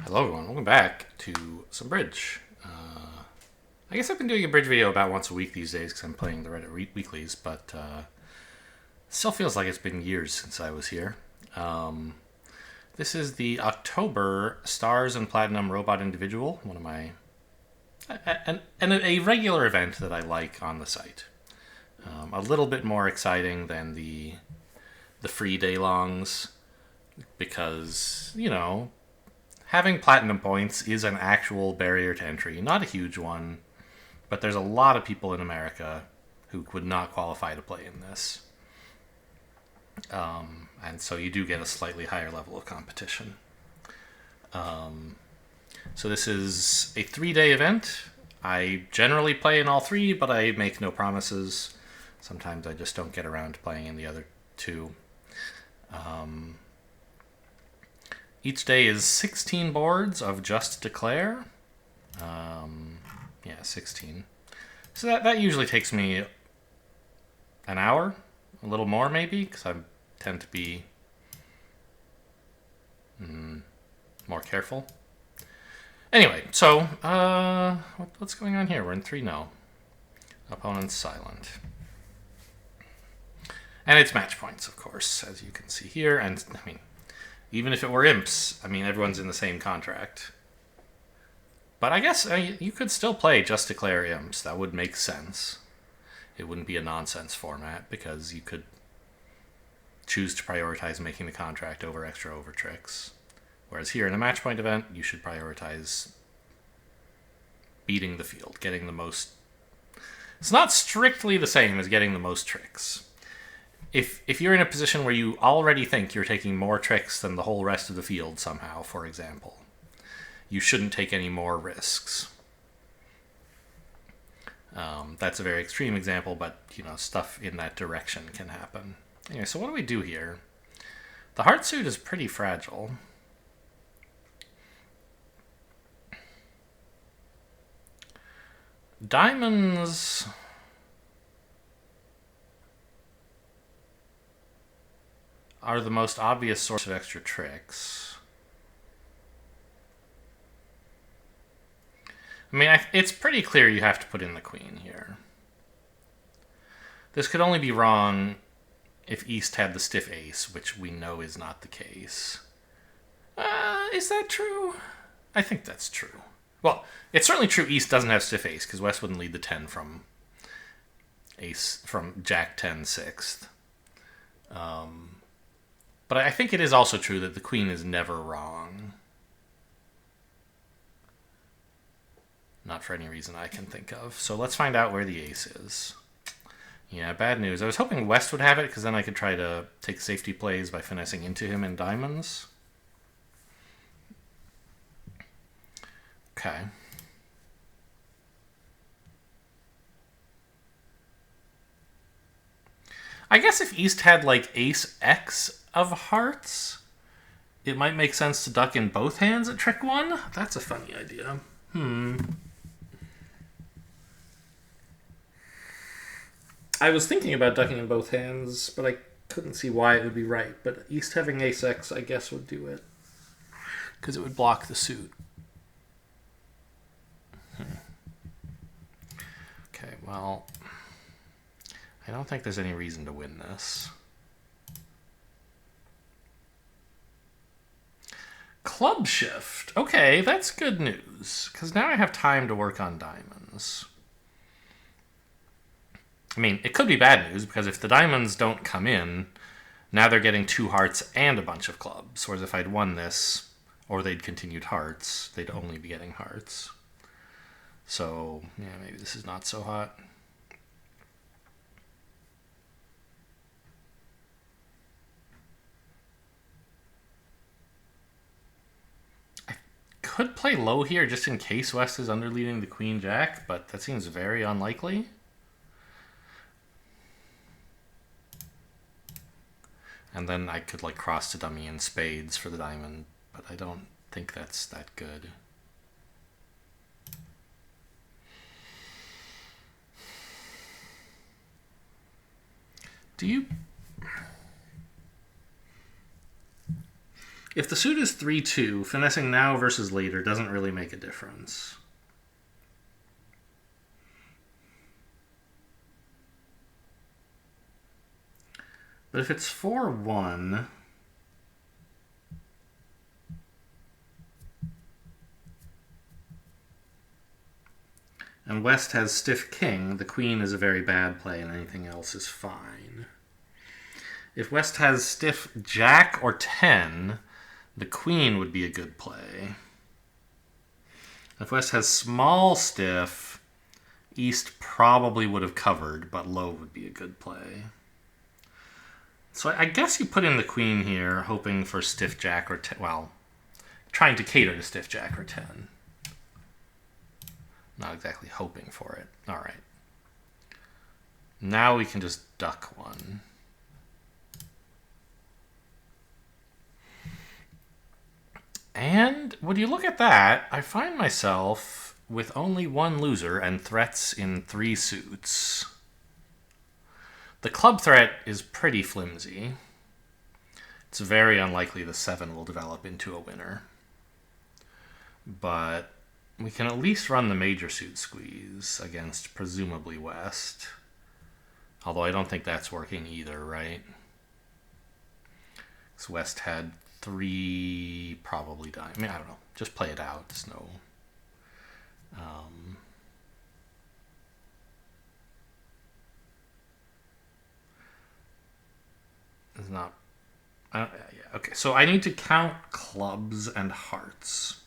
Hello everyone, welcome back to some bridge. I guess I've been doing a bridge video about once a week these days because I'm playing the Reddit weeklies, but still feels like it's been years since I was here. This is the October Stars and Platinum Robot Individual, one of my a regular event that I like on the site. A little bit more exciting than the free day longs because having platinum points is an actual barrier to entry. Not a huge one, but there's a lot of people in America who would not qualify to play in this. And so you do get a slightly higher level of competition. So this is a 3-day event. I generally play in all 3, but I make no promises. Sometimes I just don't get around to playing in the other 2. Each day is 16 boards of Just Declare. 16. So that usually takes me an hour, a little more maybe, because I tend to be more careful. Anyway, so what's going on here? We're in 3-0. Opponent's silent. And it's match points, of course, as you can see here. And, I mean, even if it were imps, everyone's in the same contract. But I guess you could still play Just Declare imps. That would make sense. It wouldn't be a nonsense format because you could choose to prioritize making the contract over extra over tricks. Whereas here in a match point event, you should prioritize beating the field, getting the most... It's not strictly the same as getting the most tricks. If you're in a position where you already think you're taking more tricks than the whole rest of the field somehow, for example, you shouldn't take any more risks. That's a very extreme example, but stuff in that direction can happen. Anyway, so what do we do here? The heart suit is pretty fragile. Diamonds... are the most obvious source of extra tricks. It's pretty clear you have to put in the queen here. This could only be wrong if East had the stiff ace, which we know is not the case. Is that true? I think that's true. Well, it's certainly true East doesn't have stiff ace, because West wouldn't lead the 10 from Jack 10 sixth. But I think it is also true that the queen is never wrong. Not for any reason I can think of. So let's find out where the ace is. Yeah, bad news. I was hoping West would have it, because then I could try to take safety plays by finessing into him in diamonds. Okay. I guess if East had like ace X of hearts, it might make sense to duck in both hands at trick 1. That's a funny idea. I was thinking about ducking in both hands, but I couldn't see why it would be right. But East having ace X, I guess, would do it. Because it would block the suit. Okay, well... I don't think there's any reason to win this. Club shift. Okay, that's good news. Because now I have time to work on diamonds. It could be bad news, because if the diamonds don't come in, now they're getting 2 hearts and a bunch of clubs. Whereas if I'd won this, or they'd continued hearts, they'd only be getting hearts. So, yeah, maybe this is not so hot. Could play low here just in case West is underleading the queen jack, but that seems very unlikely. And then I could cross to dummy in spades for the diamond, but I don't think that's that good. Do you... If the suit is 3-2, finessing now versus later doesn't really make a difference. But if it's 4-1, and West has stiff king, the queen is a very bad play and anything else is fine. If West has stiff jack or 10, the queen would be a good play. If West has small stiff, East probably would have covered, but low would be a good play. So I guess you put in the queen here, hoping for stiff jack or 10. Well, trying to cater to stiff jack or 10. Not exactly hoping for it. All right. Now we can just duck one. And would you look at that, I find myself with only one loser and threats in 3 suits. The club threat is pretty flimsy. It's very unlikely the 7 will develop into a winner. But we can at least run the major suit squeeze against presumably West. Although I don't think that's working either, right? Because West had 3 probably die. I mean, I don't know. Just play it out. There's no... It's not... yeah, okay, so I need to count clubs and hearts.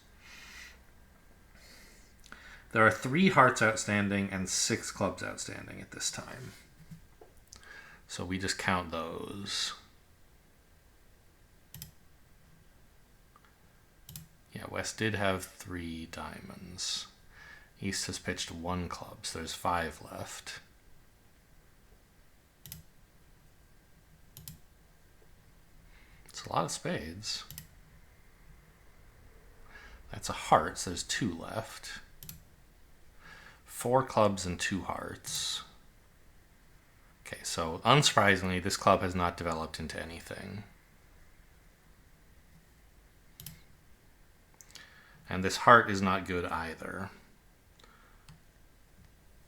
There are 3 hearts outstanding and 6 clubs outstanding at this time. So we just count those. Yeah, West did have 3 diamonds. East has pitched 1 club, so there's 5 left. It's a lot of spades. That's a heart, so there's 2 left. 4 clubs and 2 hearts. Okay, so unsurprisingly, this club has not developed into anything. And this heart is not good either.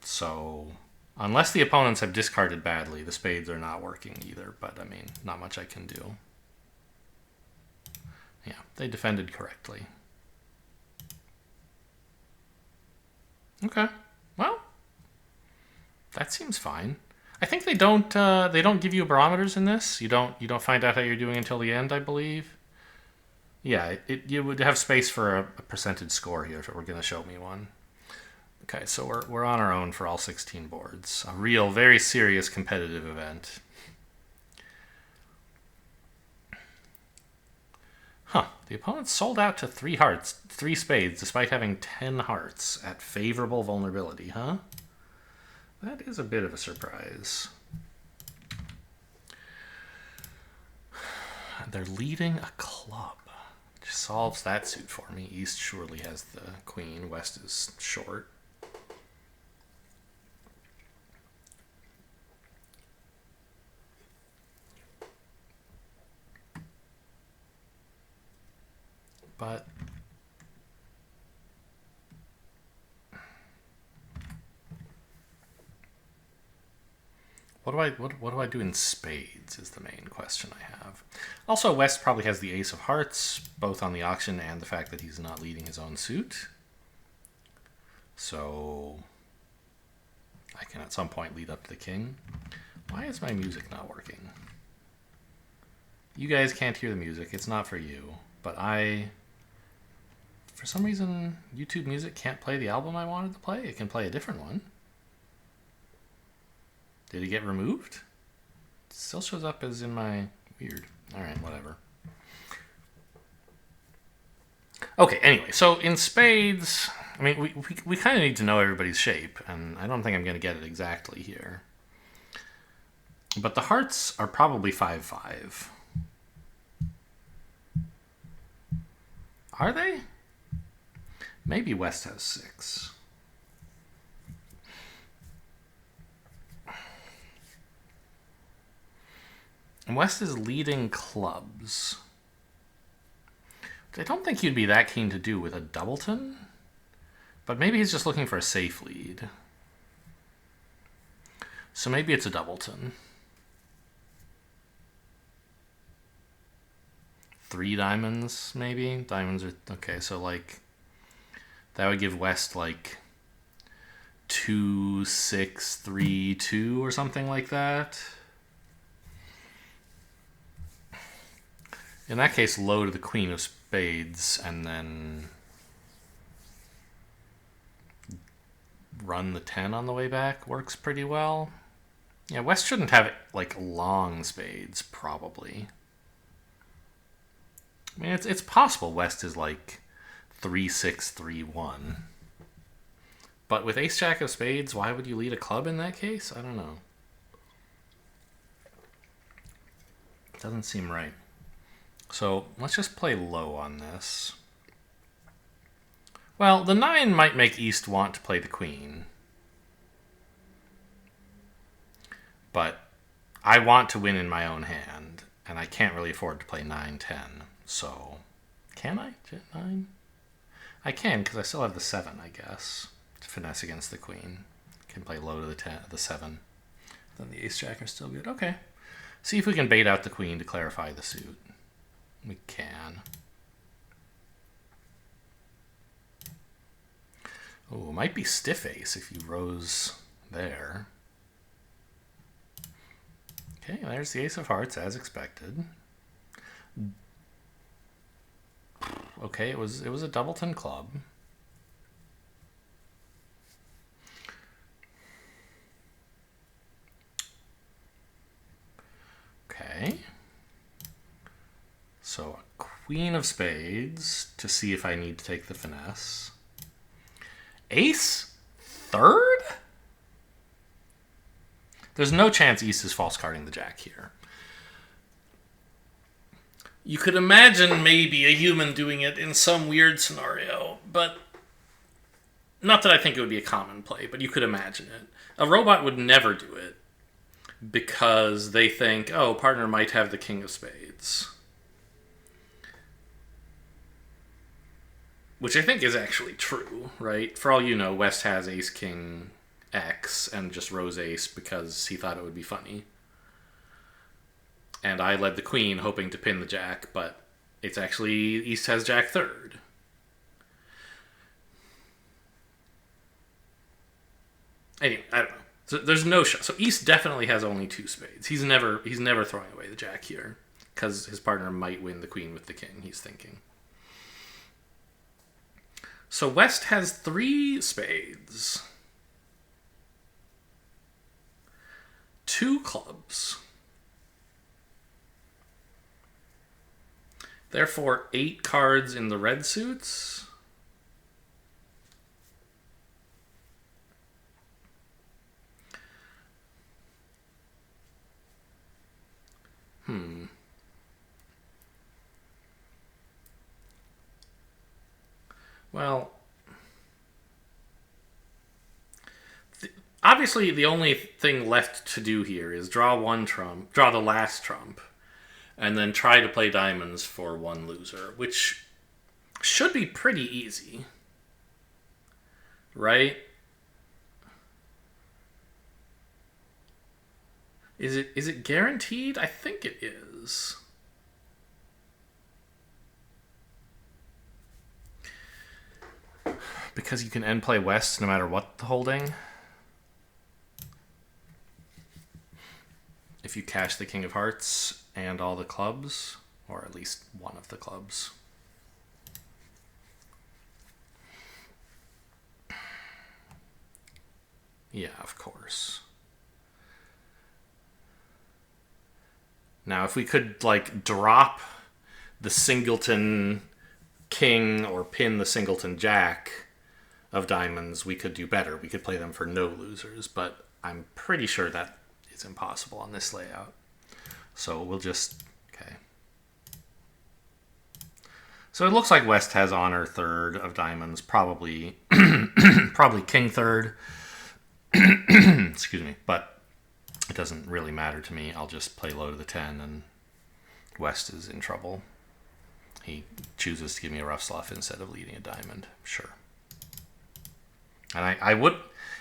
So, unless the opponents have discarded badly, the spades are not working either. But, I mean, not much I can do. Yeah, they defended correctly. Okay, well, that seems fine. I think they don't give you barometers in this. You don't find out how you're doing until the end, I believe. Yeah, you would have space for a percentage score here if it were going to show me one. Okay, so we're on our own for all 16 boards. A real, very serious competitive event. Huh. The opponent sold out to 3 hearts, 3 spades, despite having 10 hearts at favorable vulnerability, huh? That is a bit of a surprise. They're leading a club. Which solves that suit for me. East surely has the queen. West is short. But what do I do in spades is the main question I have. Also, West probably has the ace of hearts, both on the auction and the fact that he's not leading his own suit. So I can at some point lead up to the king. Why is my music not working? You guys can't hear the music. It's not for you. But for some reason, YouTube Music can't play the album I wanted to play. It can play a different one. Did it get removed? It still shows up as in my... Weird. Alright, whatever. Okay, anyway, so in spades... I mean, we kind of need to know everybody's shape, and I don't think I'm going to get it exactly here. But the hearts are probably 5-5. Are they? Maybe West has 6. And West is leading clubs. I don't think he'd be that keen to do with a doubleton, but maybe he's just looking for a safe lead. So maybe it's a doubleton. 3 diamonds, maybe? Diamonds are... Okay, so, like... That would give West, like... 2, 6, 3, 2 or something like that. In that case, low to the queen of spades, and then... run the 10 on the way back works pretty well. Yeah, West shouldn't have, like, long spades, probably. I mean, it's possible West is like 3-6, 3-1. But with ace-jack of spades, why would you lead a club in that case? I don't know. Doesn't seem right. So let's just play low on this. Well, the 9 might make East want to play the queen. But I want to win in my own hand, and I can't really afford to play 9-10. So, can I? 9? I can, because I still have the 7, I guess, to finesse against the queen. Can play low to the 7. Then the ace-jack are still good. Okay. See if we can bait out the queen to clarify the suit. We can. Oh, it might be stiff ace if you rose there. Okay, there's the ace of hearts, as expected. Okay, it was a doubleton club. Okay. So a queen of spades to see if I need to take the finesse. Ace third? There's no chance East is false carding the jack here. You could imagine maybe a human doing it in some weird scenario, but not that I think it would be a common play, but you could imagine it. A robot would never do it because they think, oh, partner might have the king of spades. Which I think is actually true, right? For all you know, West has ace king X and just rose ace because he thought it would be funny. And I led the queen hoping to pin the jack, but it's actually East has jack third. Anyway, I don't know. So there's no shot. So East definitely has only 2 spades. He's never throwing away the jack here because his partner might win the queen with the king, he's thinking. So West has 3 spades. 2 clubs. Therefore, 8 cards in the red suits. Well, obviously the only thing left to do here is draw the last trump, and then try to play diamonds for 1 loser, which should be pretty easy, right? Is it guaranteed? I think it is. Because you can end play West no matter what the holding. If you cash the king of hearts and all the clubs, or at least one of the clubs. Yeah, of course. Now, if we could, like, drop the singleton king or pin the singleton jack of diamonds, we could do better. We could play them for no losers, but I'm pretty sure that is impossible on this layout. So we'll just... okay. So it looks like West has honor third of diamonds, probably probably king third. Excuse me, but it doesn't really matter to me. I'll just play low to the 10 and West is in trouble. he chooses to give me a rough sluff instead of leading a diamond. Sure. And I would...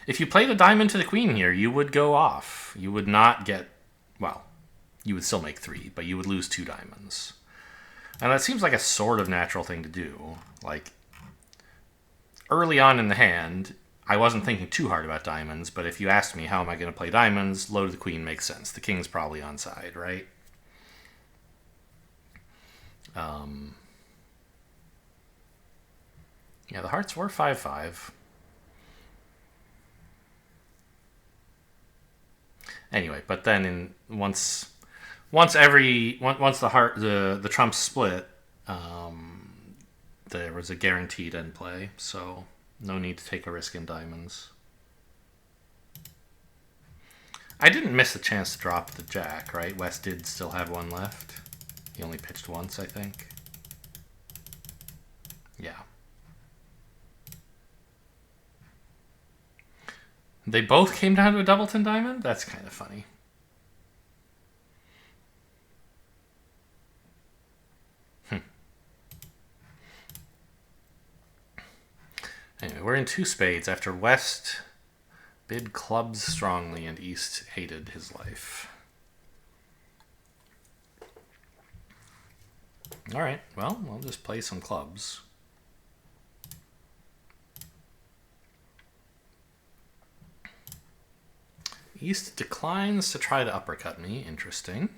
If you played a diamond to the queen here, you would go off. You would not get... Well, you would still make 3, but you would lose 2 diamonds. And that seems like a sort of natural thing to do. Like, early on in the hand, I wasn't thinking too hard about diamonds, but if you asked me how am I going to play diamonds, low to the queen makes sense. The king's probably onside, right? Yeah, the hearts were 5-5. Anyway, but then once the trumps split, there was a guaranteed end play, so no need to take a risk in diamonds. I didn't miss the chance to drop the jack, right? West did still have one left. He only pitched once, I think. Yeah. They both came down to a doubleton diamond? That's kind of funny. Anyway, we're in 2 spades after West bid clubs strongly and East hated his life. Alright, well, we'll just play some clubs. East declines to try to uppercut me. Interesting.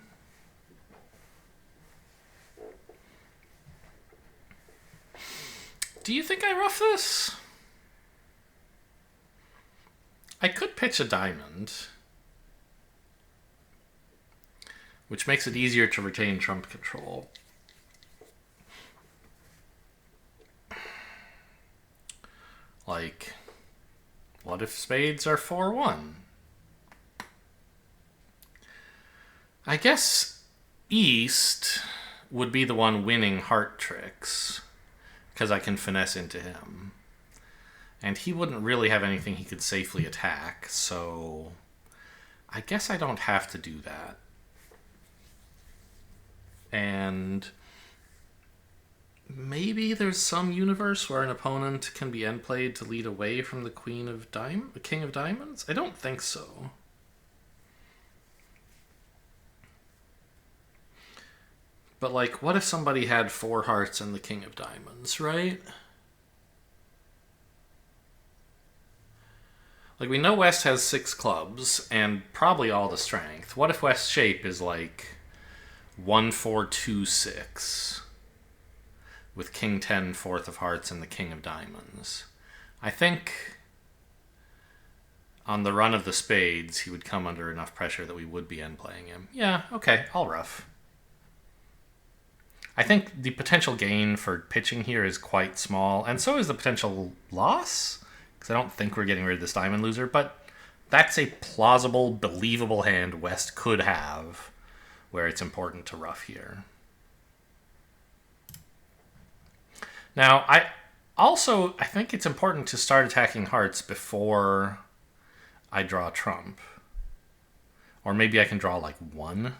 Do you think I rough this? I could pitch a diamond, which makes it easier to retain trump control. Like, what if spades are 4-1? I guess East would be the one winning heart tricks, because I can finesse into him. And he wouldn't really have anything he could safely attack, so I guess I don't have to do that. And maybe there's some universe where an opponent can be end played to lead away from the king of diamonds? I don't think so. But, like, what if somebody had 4 hearts and the king of diamonds, right? Like, we know West has 6 clubs, and probably all the strength. What if West's shape is, like, 1-4-2-6, with king 10, 4th of hearts, and the king of diamonds? I think on the run of the spades, he would come under enough pressure that we would be end playing him. Yeah, okay, I'll rough. I think the potential gain for pitching here is quite small, and so is the potential loss, because I don't think we're getting rid of this diamond loser, but that's a plausible, believable hand West could have where it's important to rough here. Now, I think it's important to start attacking hearts before I draw trump. Or maybe I can draw like 1.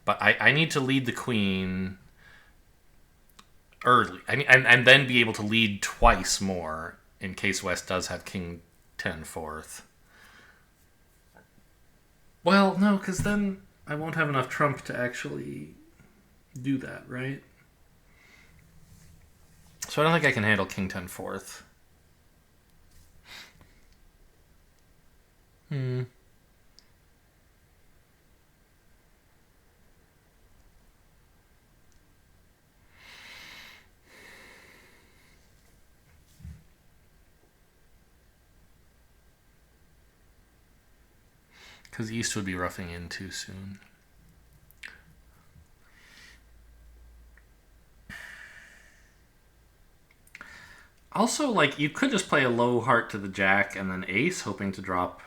But I need to lead the queen early. And then be able to lead twice more in case West does have king 10 4th. Well, no, because then I won't have enough trump to actually do that, right? So I don't think I can handle king 10 4th. Because East would be roughing in too soon. Also, like, you could just play a low heart to the jack and then ace, hoping to drop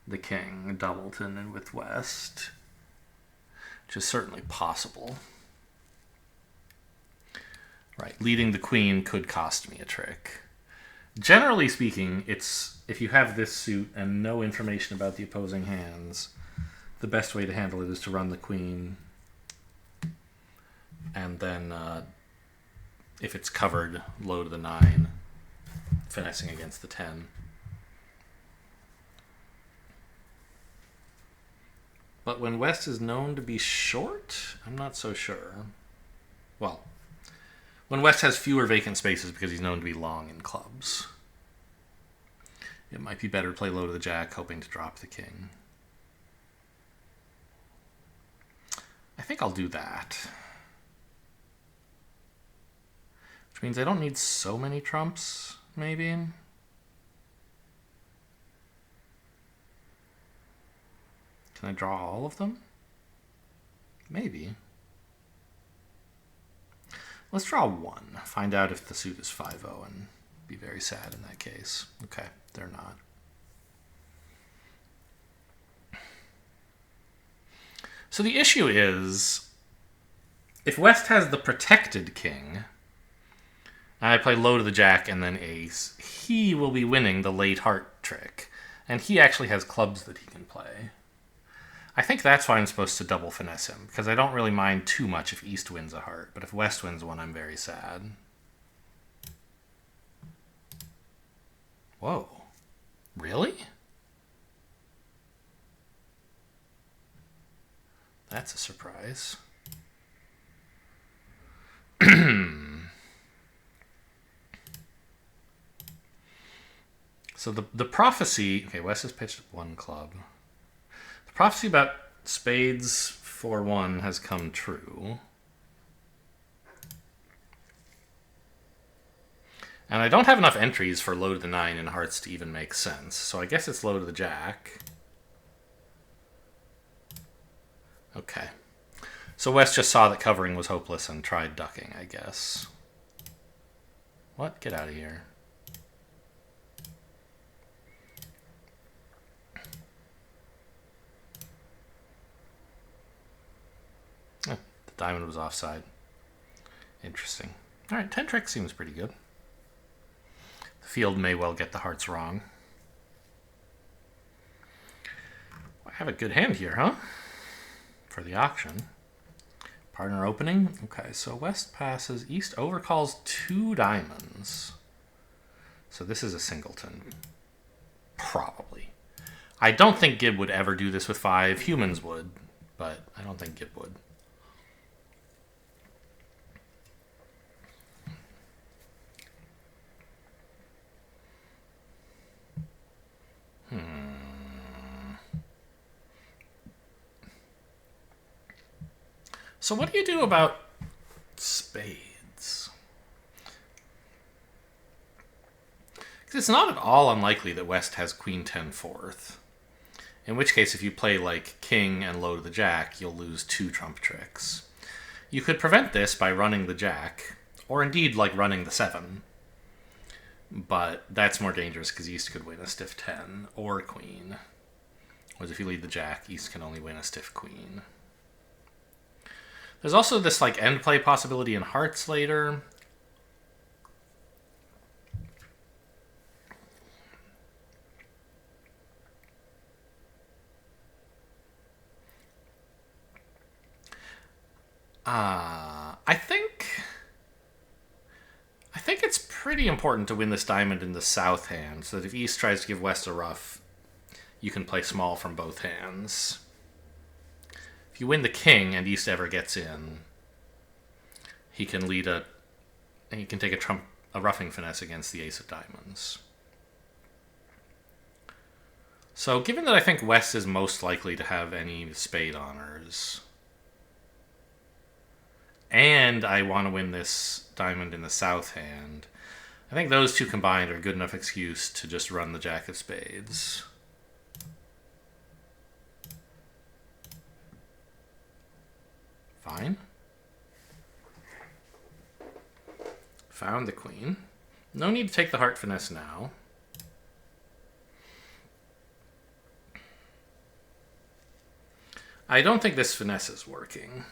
the king, doubleton, and with West. Which is certainly possible. Right, leading the queen could cost me a trick. Generally speaking, it's if you have this suit and no information about the opposing hands, the best way to handle it is to run the queen And then if it's covered, low to the 9, finessing against the 10. But when West is known to be short, I'm not so sure. Well, when West has fewer vacant spaces because he's known to be long in clubs, it might be better to play low to the jack, hoping to drop the king. I think I'll do that. Which means I don't need so many trumps, maybe. Can I draw all of them? Maybe. Let's draw one. Find out if the suit is 5-0 and be very sad in that case. Okay, they're not. So the issue is, if West has the protected king, and I play low to the jack and then ace, he will be winning the late heart trick. And he actually has clubs that he can play. I think that's why I'm supposed to double finesse him, because I don't really mind too much if East wins a heart, but if West wins one, I'm very sad. Whoa. Really? That's a surprise. So the prophecy... Okay, West has pitched one club. The prophecy about spades 4-1 has come true. And I don't have enough entries for low to the 9 in hearts to even make sense. So I guess it's low to the jack. Okay. So West just saw that covering was hopeless and tried ducking, I guess. What? Get out of here. Oh, the diamond was offside. Interesting. All right, 10 trick seems pretty good. The field may well get the hearts wrong. I have a good hand here, huh? For the auction. Partner opening. Okay, so West passes. East overcalls 2 diamonds. So this is a singleton. Probably. I don't think Gibb would ever do this with 5. Humans would, but I don't think Gibb would. So what do you do about spades? Because it's not at all unlikely that West has Queen 10 fourth. In which case, if you play like King and low to the jack, you'll lose 2 trump tricks. You could prevent this by running the jack, or indeed like running the 7. But that's more dangerous because East could win a stiff 10 or queen. Whereas if you lead the jack, East can only win a stiff queen. There's also this like end play possibility in hearts later. I think it's pretty important to win this diamond in the south hand, so that if East tries to give West a ruff, you can play small from both hands. If you win the king and East ever gets in, he can take a roughing finesse against the ace of diamonds. So given that I think West is most likely to have any spade honors, and I want to win this diamond in the south hand, I think those two combined are a good enough excuse to just run the jack of spades. Fine. Found the queen. No need to take the heart finesse now. I don't think this finesse is working.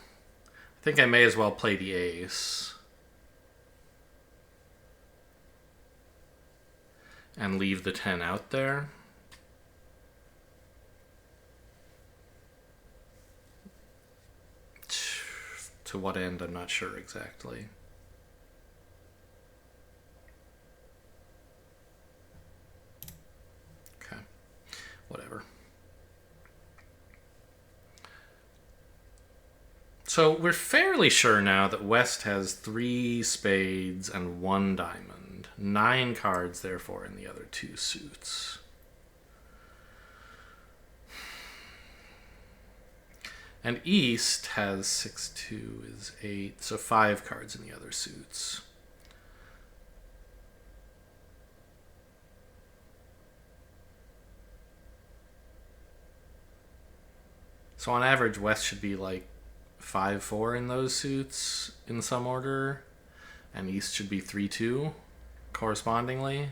I think I may as well play the ace. And leave the 10 out there. To To what end, I'm not sure exactly. Okay, whatever. So we're fairly sure now that West has 3 spades and 1 diamond. 9 cards, therefore, in the other 2 suits. And East has 6, 2 is 8, so 5 cards in the other suits. So on average, West should be like 5, 4 in those suits in some order, and East should be 3, 2 correspondingly.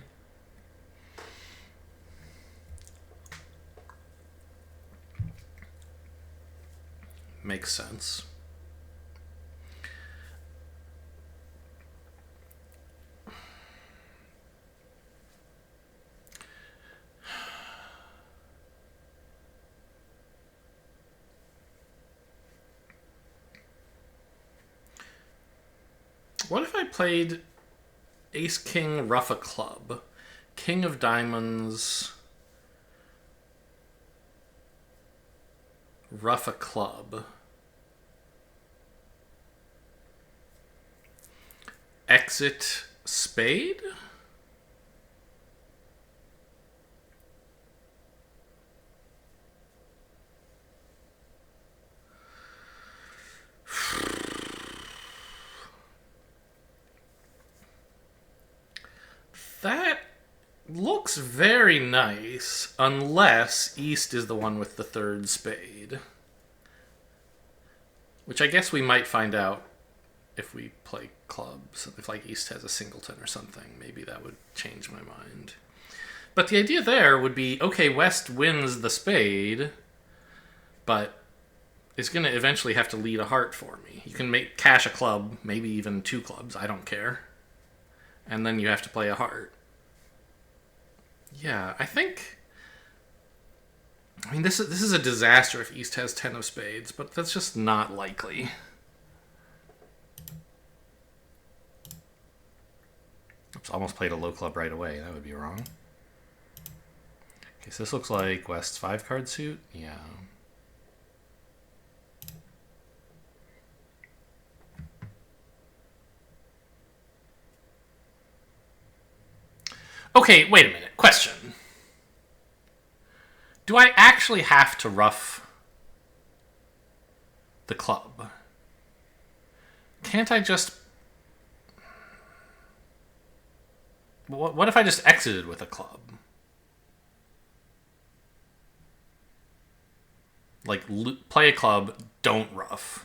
Makes sense. What if I played Ace King Ruff a Club, King of Diamonds, Ruff a Club, exit spade? That looks very nice, unless East is the one with the 3rd spade. Which I guess we might find out if we play clubs. If like East has a singleton or something, maybe that would change my mind. But the idea there would be, okay, West wins the spade, but it's going to eventually have to lead a heart for me. You can cash a club, maybe even 2 clubs, I don't care. And then you have to play a heart. Yeah, I think... I mean, this is a disaster if East has 10 of spades, but that's just not likely. Oops, almost played a low club right away. That would be wrong. Okay, so this looks like West's 5-card suit. Yeah. Okay, wait a minute. Question. Do I actually have to ruff the club? Can't I just... What if I just exited with a club? Like, play a club, don't ruff.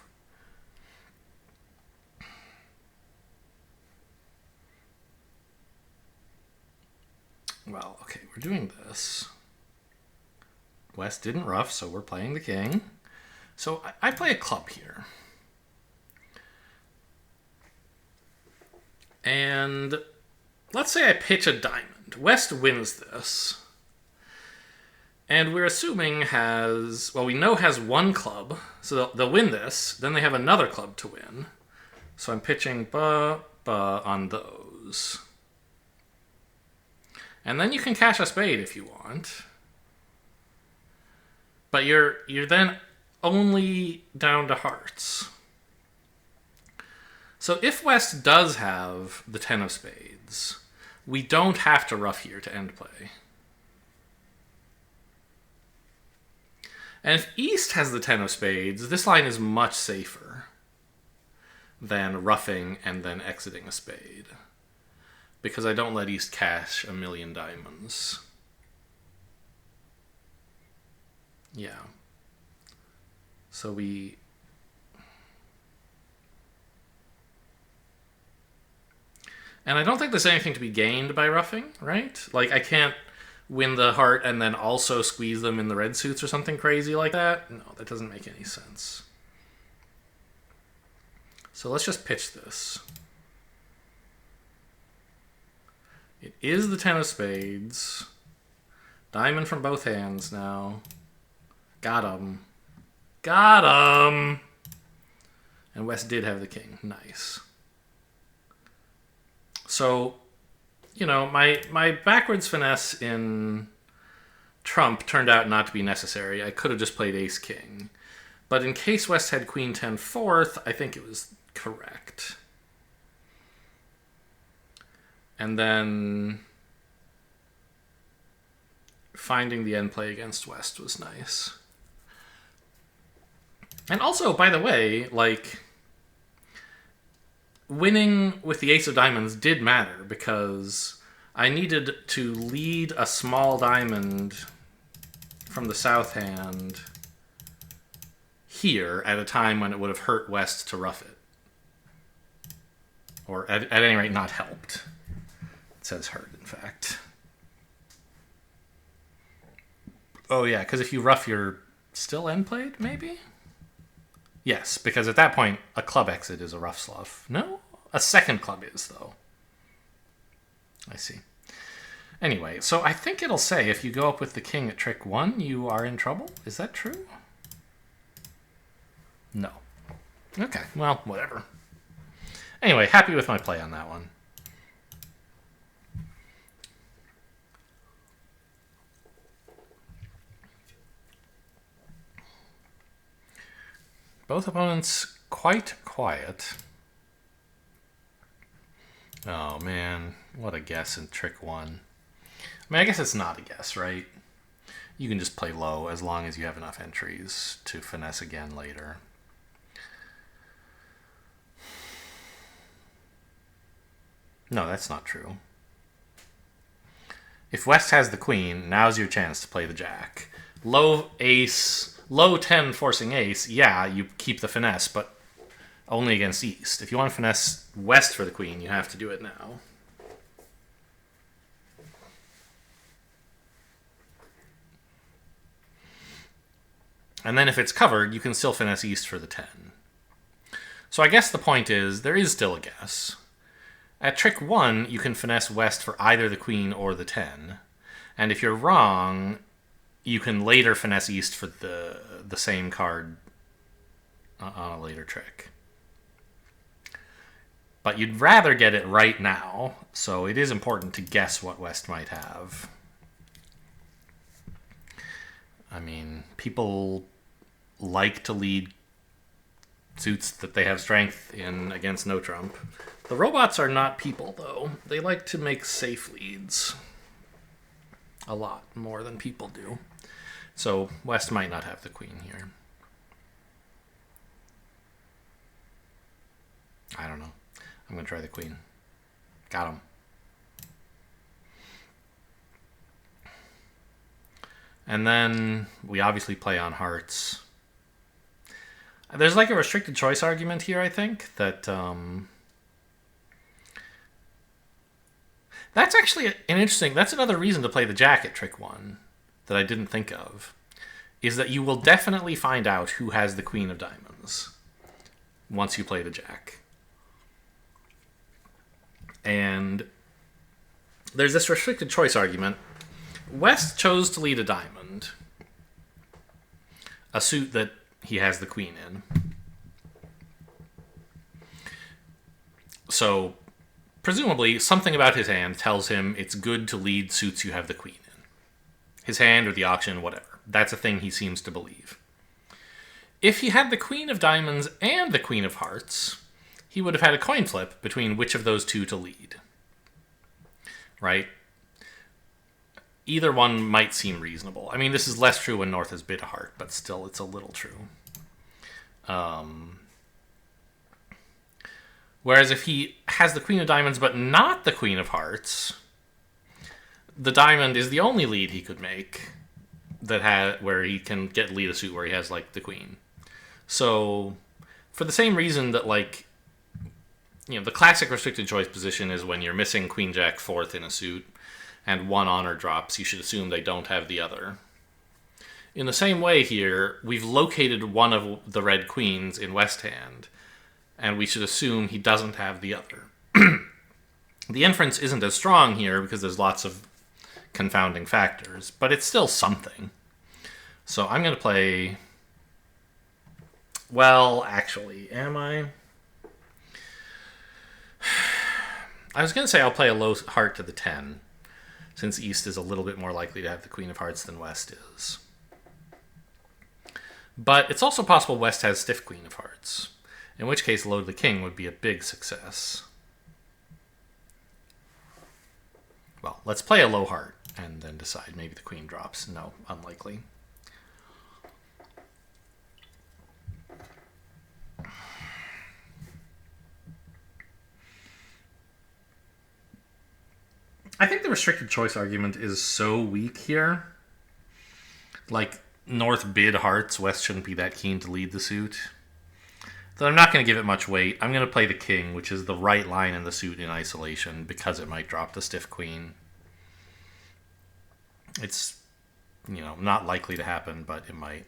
Well, okay, we're doing this. West didn't ruff, so we're playing the king. So I play a club here. And let's say I pitch a diamond. West wins this. And we're assuming has... Well, we know has 1 club, so they'll win this. Then they have another club to win. So I'm pitching ba-ba on those. And then you can cash a spade if you want. But you're then only down to hearts. So if West does have the 10 of spades, we don't have to ruff here to end play. And if East has the 10 of spades, this line is much safer than ruffing and then exiting a spade. Because I don't let East cash a million diamonds. Yeah. So we... And I don't think there's anything to be gained by ruffing, right? Like, I can't win the heart and then also squeeze them in the red suits or something crazy like that. No, that doesn't make any sense. So let's just pitch this. It is the 10 of spades. Diamond from both hands now. Got him. Got him! And West did have the king. Nice. So, you know, my backwards finesse in trump turned out not to be necessary. I could have just played ace-king. But in case West had queen 10 fourth, I think it was correct. And then finding the end play against West was nice. And also, by the way, like, winning with the ace of diamonds did matter because I needed to lead a small diamond from the south hand here at a time when it would have hurt West to rough it. Or at any rate, not helped. It says hurt, in fact. Oh yeah, because if you rough, you're still end played, maybe? Yes, because at that point, a club exit is a rough slough. No? A second club is, though. I see. Anyway, so I think it'll say if you go up with the king at trick 1, you are in trouble. Is that true? No. Okay, well, whatever. Anyway, happy with my play on that one. Both opponents quite quiet. Oh man, what a guess in trick 1. I mean, I guess it's not a guess, right? You can just play low as long as you have enough entries to finesse again later. No, that's not true. If West has the queen, now's your chance to play the jack. Low ace, low 10 forcing ace, yeah, you keep the finesse, but only against East. If you want to finesse West for the queen, you have to do it now. And then if it's covered, you can still finesse East for the 10. So I guess the point is, there is still a guess. At trick 1, you can finesse West for either the queen or the 10. And if you're wrong, you can later finesse East for the same card on a later trick. But you'd rather get it right now, so it is important to guess what West might have. I mean, people like to lead suits that they have strength in against no trump. The robots are not people, though. They like to make safe leads. A lot more than people do. So West might not have the queen here. I don't know. I'm going to try the queen. Got him. And then we obviously play on hearts. There's like a restricted choice argument here, I think, that that's actually an interesting, that's another reason to play the jack at trick 1 that I didn't think of, is that you will definitely find out who has the queen of diamonds once you play the jack. And there's this restricted choice argument. West chose to lead a diamond, a suit that he has the queen in. So, presumably, something about his hand tells him it's good to lead suits you have the queen in. His hand or the auction, whatever. That's a thing he seems to believe. If he had the queen of diamonds and the queen of hearts, he would have had a coin flip between which of those two to lead. Right? Either one might seem reasonable. I mean, this is less true when North has bid a heart, but still, it's a little true. Whereas if he has the queen of diamonds but not the queen of hearts, the diamond is the only lead he could make that where he can lead a suit where he has like the queen. So, for the same reason that like, you know, the classic restricted choice position is when you're missing queen jack fourth in a suit, and one honor drops, you should assume they don't have the other. In the same way here, we've located one of the red queens in West hand, and we should assume he doesn't have the other. The inference isn't as strong here because there's lots of confounding factors, but it's still something. So I'm going to play Well, actually, am I? I was going to say I'll play a low heart to the 10, since East is a little bit more likely to have the Queen of Hearts than West is. But it's also possible West has stiff Queen of Hearts, in which case low to the King would be a big success. Well, let's play a low heart and then decide. Maybe the Queen drops. No, unlikely. I think the restricted choice argument is so weak here. Like, North bid hearts, West shouldn't be that keen to lead the suit. Though I'm not going to give it much weight. I'm going to play the King, which is the right line in the suit in isolation, because it might drop the stiff Queen. It's, not likely to happen, but it might.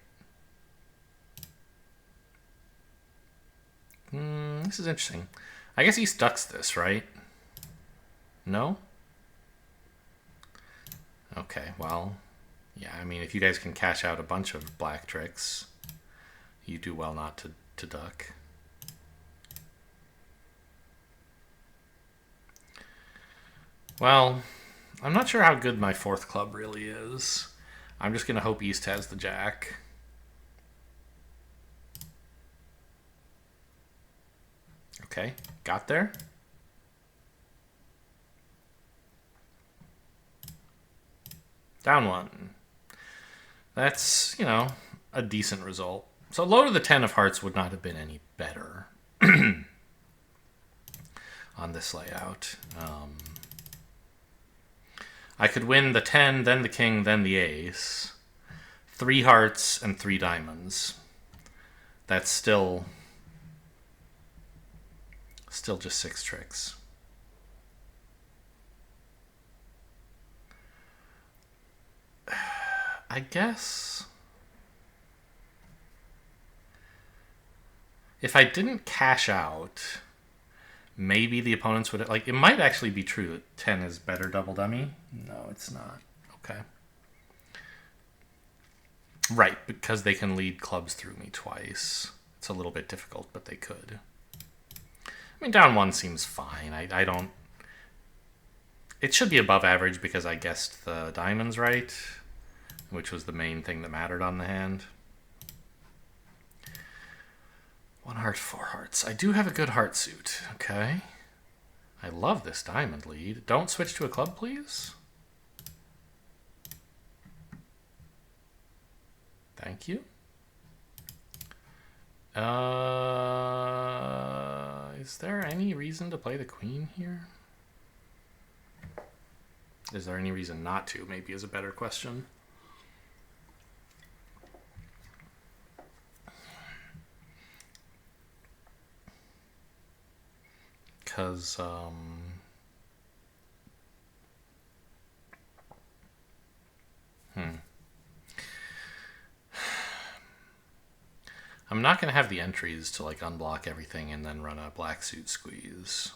This is interesting. I guess East ducks this, right? No? Okay, well, yeah, I mean, if you guys can cash out a bunch of black tricks, you do well not to duck. Well, I'm not sure how good my fourth club really is. I'm just going to hope East has the Jack. Okay, got there. Down one. That's, a decent result. So low to the 10 of hearts would not have been any better on this layout. I could win the 10, then the King, then the Ace. 3 hearts and 3 diamonds. That's still just 6 tricks. I guess if I didn't cash out, maybe the opponents would... Like, it might actually be true that 10 is better double dummy. No, it's not. Okay. Right, because they can lead clubs through me twice. It's a little bit difficult, but they could. I mean, down one seems fine. I don't... It should be above average because I guessed the diamonds right, which was the main thing that mattered on the hand. 1 heart, 4 hearts. I do have a good heart suit. Okay. I love this diamond lead. Don't switch to a club, please. Thank you. Is there any reason to play the Queen here? Is there any reason not to? Maybe is a better question. Because, I'm not going to have the entries to, unblock everything and then run a black suit squeeze.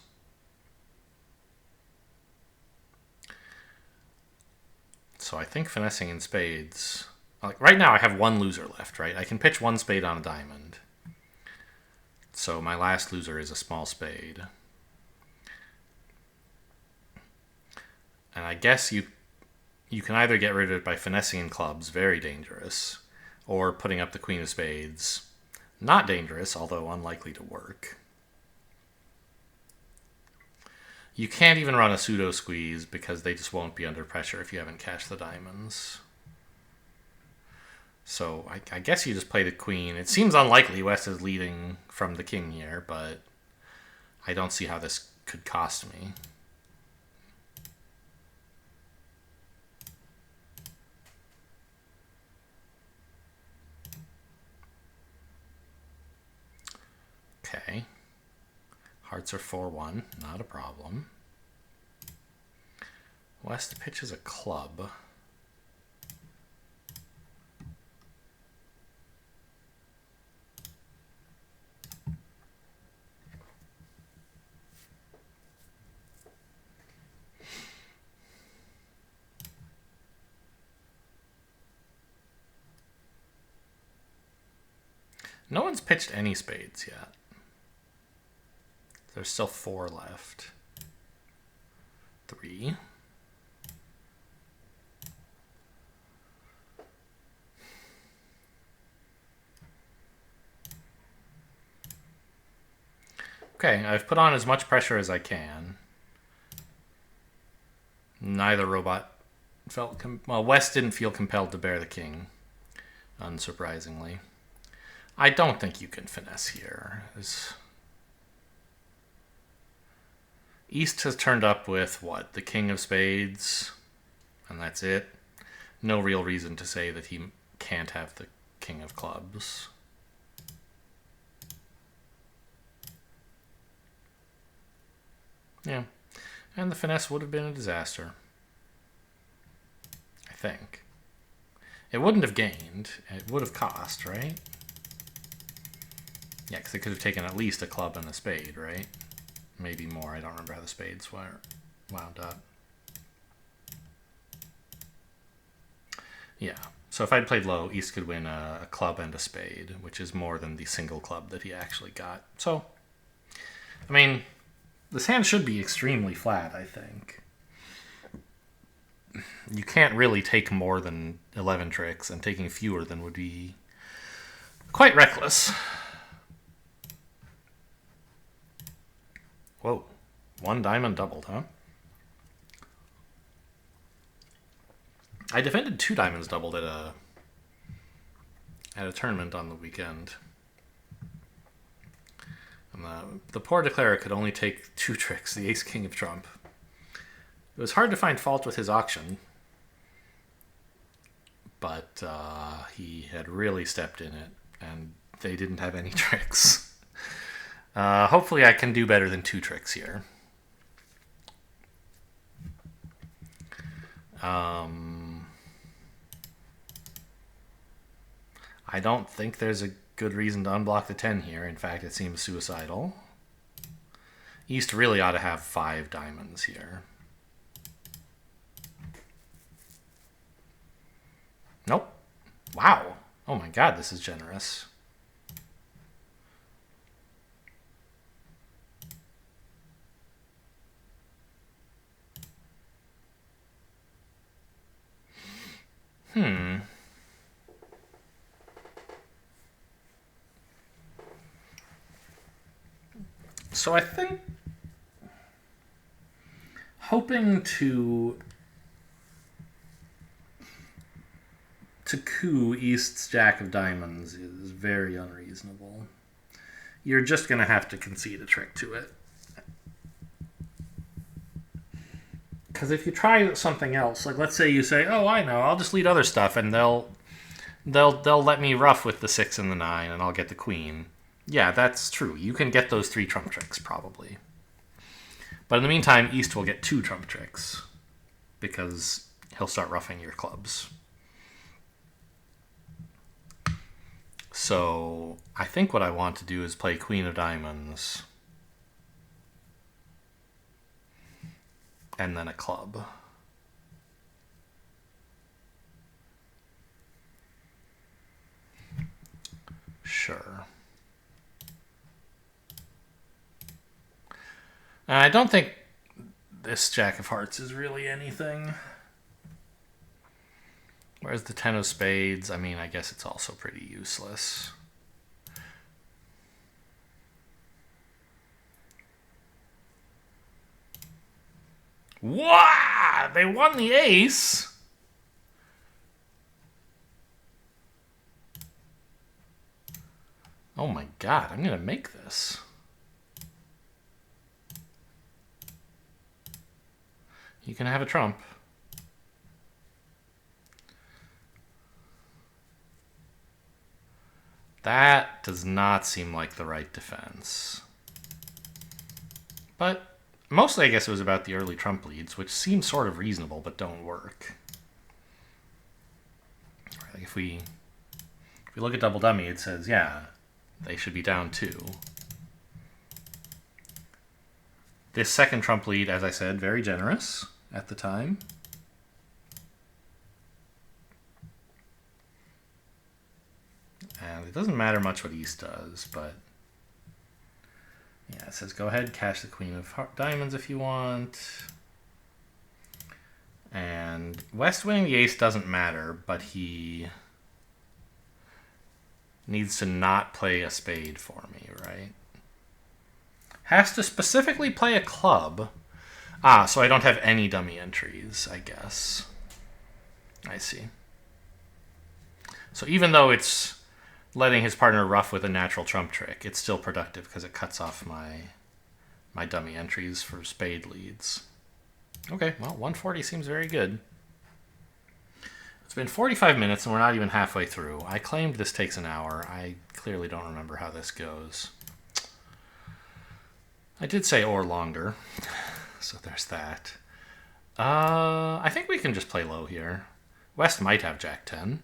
So I think finessing in spades... right now I have 1 loser left, right? I can pitch 1 spade on a diamond. So my last loser is a small spade. And I guess you can either get rid of it by finessing in clubs, very dangerous, or putting up the Queen of Spades, not dangerous, although unlikely to work. You can't even run a pseudo squeeze because they just won't be under pressure if you haven't cashed the diamonds. So I guess you just play the Queen. It seems unlikely West is leading from the King here, but I don't see how this could cost me. Okay. Hearts are 4-1, not a problem. West pitches a club. No one's pitched any spades yet. There's still 4 left. 3. Okay, I've put on as much pressure as I can. Neither robot felt... well, West didn't feel compelled to bear the king, unsurprisingly. I don't think you can finesse here. East has turned up with, what, the king of spades, and that's it. No real reason to say that he can't have the king of clubs. Yeah, and the finesse would have been a disaster. I think. It wouldn't have gained. It would have cost, right? Yeah, because it could have taken at least a club and a spade, right? Maybe more. I don't remember how the spades were wound up. Yeah. So if I'd played low, East could win a club and a spade, which is more than the single club that he actually got. So, I mean, this hand should be extremely flat, I think. You can't really take more than 11 tricks, and taking fewer than would be quite reckless. Whoa. 1 diamond doubled, huh? I defended 2 diamonds doubled at a tournament on the weekend. And the poor declarer could only take 2 tricks, the ace king of trump. It was hard to find fault with his auction, but he had really stepped in it, and they didn't have any tricks. Hopefully I can do better than 2 tricks here. I don't think there's a good reason to unblock the 10 here. In fact, it seems suicidal. East really ought to have 5 diamonds here. Nope. Wow. Oh my god, this is generous. So I think hoping to coup East's jack of diamonds is very unreasonable. You're just going to have to concede a trick to it. Because if you try something else, like let's say you say, "Oh, I know, I'll just lead other stuff," and they'll let me rough with the 6 and the 9, and I'll get the queen. Yeah, that's true. You can get those 3 trump tricks probably, but in the meantime, East will get 2 trump tricks because he'll start roughing your clubs. So I think what I want to do is play queen of diamonds. And then a club. Sure. I don't think this jack of hearts is really anything. Whereas the 10 of spades, I mean, I guess it's also pretty useless. Wow! They won the ace! Oh my god, I'm gonna make this. You can have a trump. That does not seem like the right defense. But mostly, I guess it was about the early trump leads, which seem sort of reasonable, but don't work. Like if we look at double dummy, it says, yeah, they should be down 2. This second trump lead, as I said, very generous at the time. And it doesn't matter much what East does, but yeah, it says go ahead, cash the Queen of Diamonds if you want. And West winning the ace doesn't matter, but he needs to not play a spade for me, right? Has to specifically play a club. Ah, so I don't have any dummy entries, I guess. I see. So even though it's letting his partner ruff with a natural trump trick, it's still productive because it cuts off my dummy entries for spade leads. Okay, well, 140 seems very good. It's been 45 minutes and we're not even halfway through. I claimed this takes an hour. I clearly don't remember how this goes. I did say or longer, so there's that. I think we can just play low here. West might have Jack 10.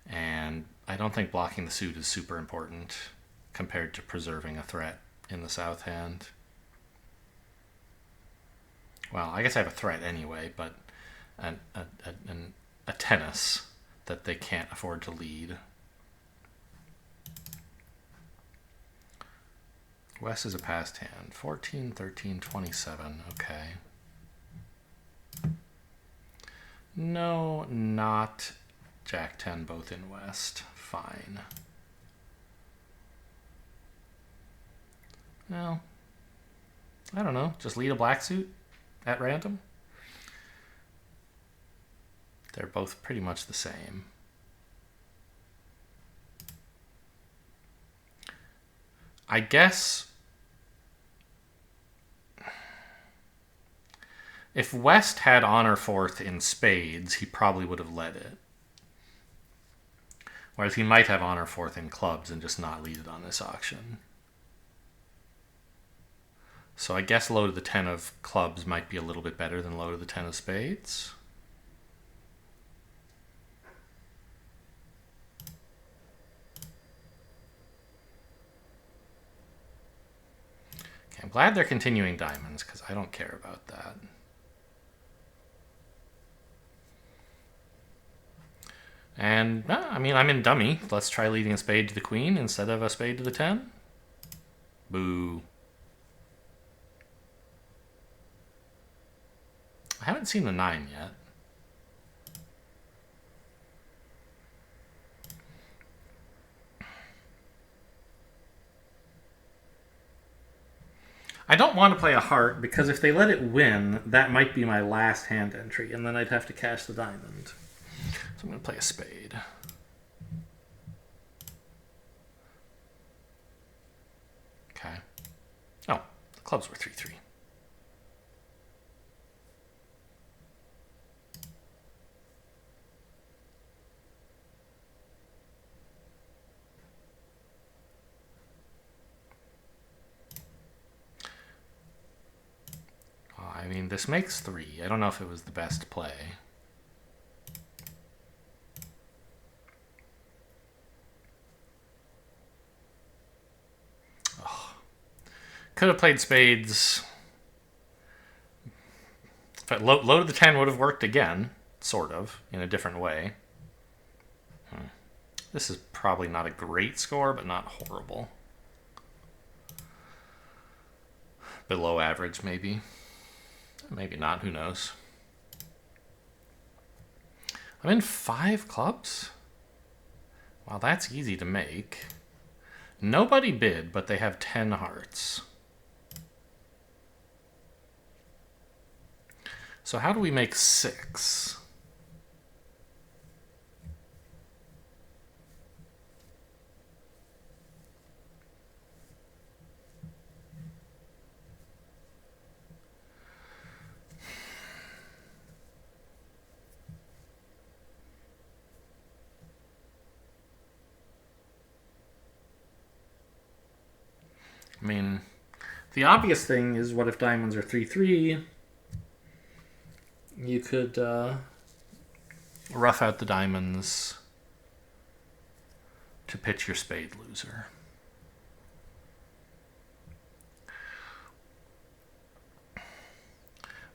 And I don't think blocking the suit is super important compared to preserving a threat in the south hand. Well, I guess I have a threat anyway, but a tennis that they can't afford to lead. West is a passed hand. 14, 13, 27. Okay. No, not Jack 10, both in West. Fine. Well, I don't know. Just lead a black suit at random. They're both pretty much the same. I guess if West had honor fourth in spades, he probably would have led it. Whereas he might have honor fourth in clubs and just not lead it on this auction. So I guess low to the 10 of clubs might be a little bit better than low to the 10 of spades. Okay, I'm glad they're continuing diamonds because I don't care about that. And, I mean, I'm in dummy. Let's try leading a spade to the queen instead of a spade to the 10. Boo. I haven't seen the 9 yet. I don't want to play a heart because if they let it win, that might be my last hand entry, and then I'd have to cash the diamond. So I'm going to play a spade. Okay. Oh, the clubs were 3-3. I mean, this makes 3. I don't know if it was the best play. Oh. Could have played spades. But low to the 10 would have worked again, sort of, in a different way. This is probably not a great score, but not horrible. Below average, maybe. Maybe not, who knows. I'm in 5 clubs? Wow, that's easy to make. Nobody bid, but they have 10 hearts. So how do we make 6? I mean, the obvious thing is, what if diamonds are 3-3? You could rough out the diamonds to pitch your spade loser.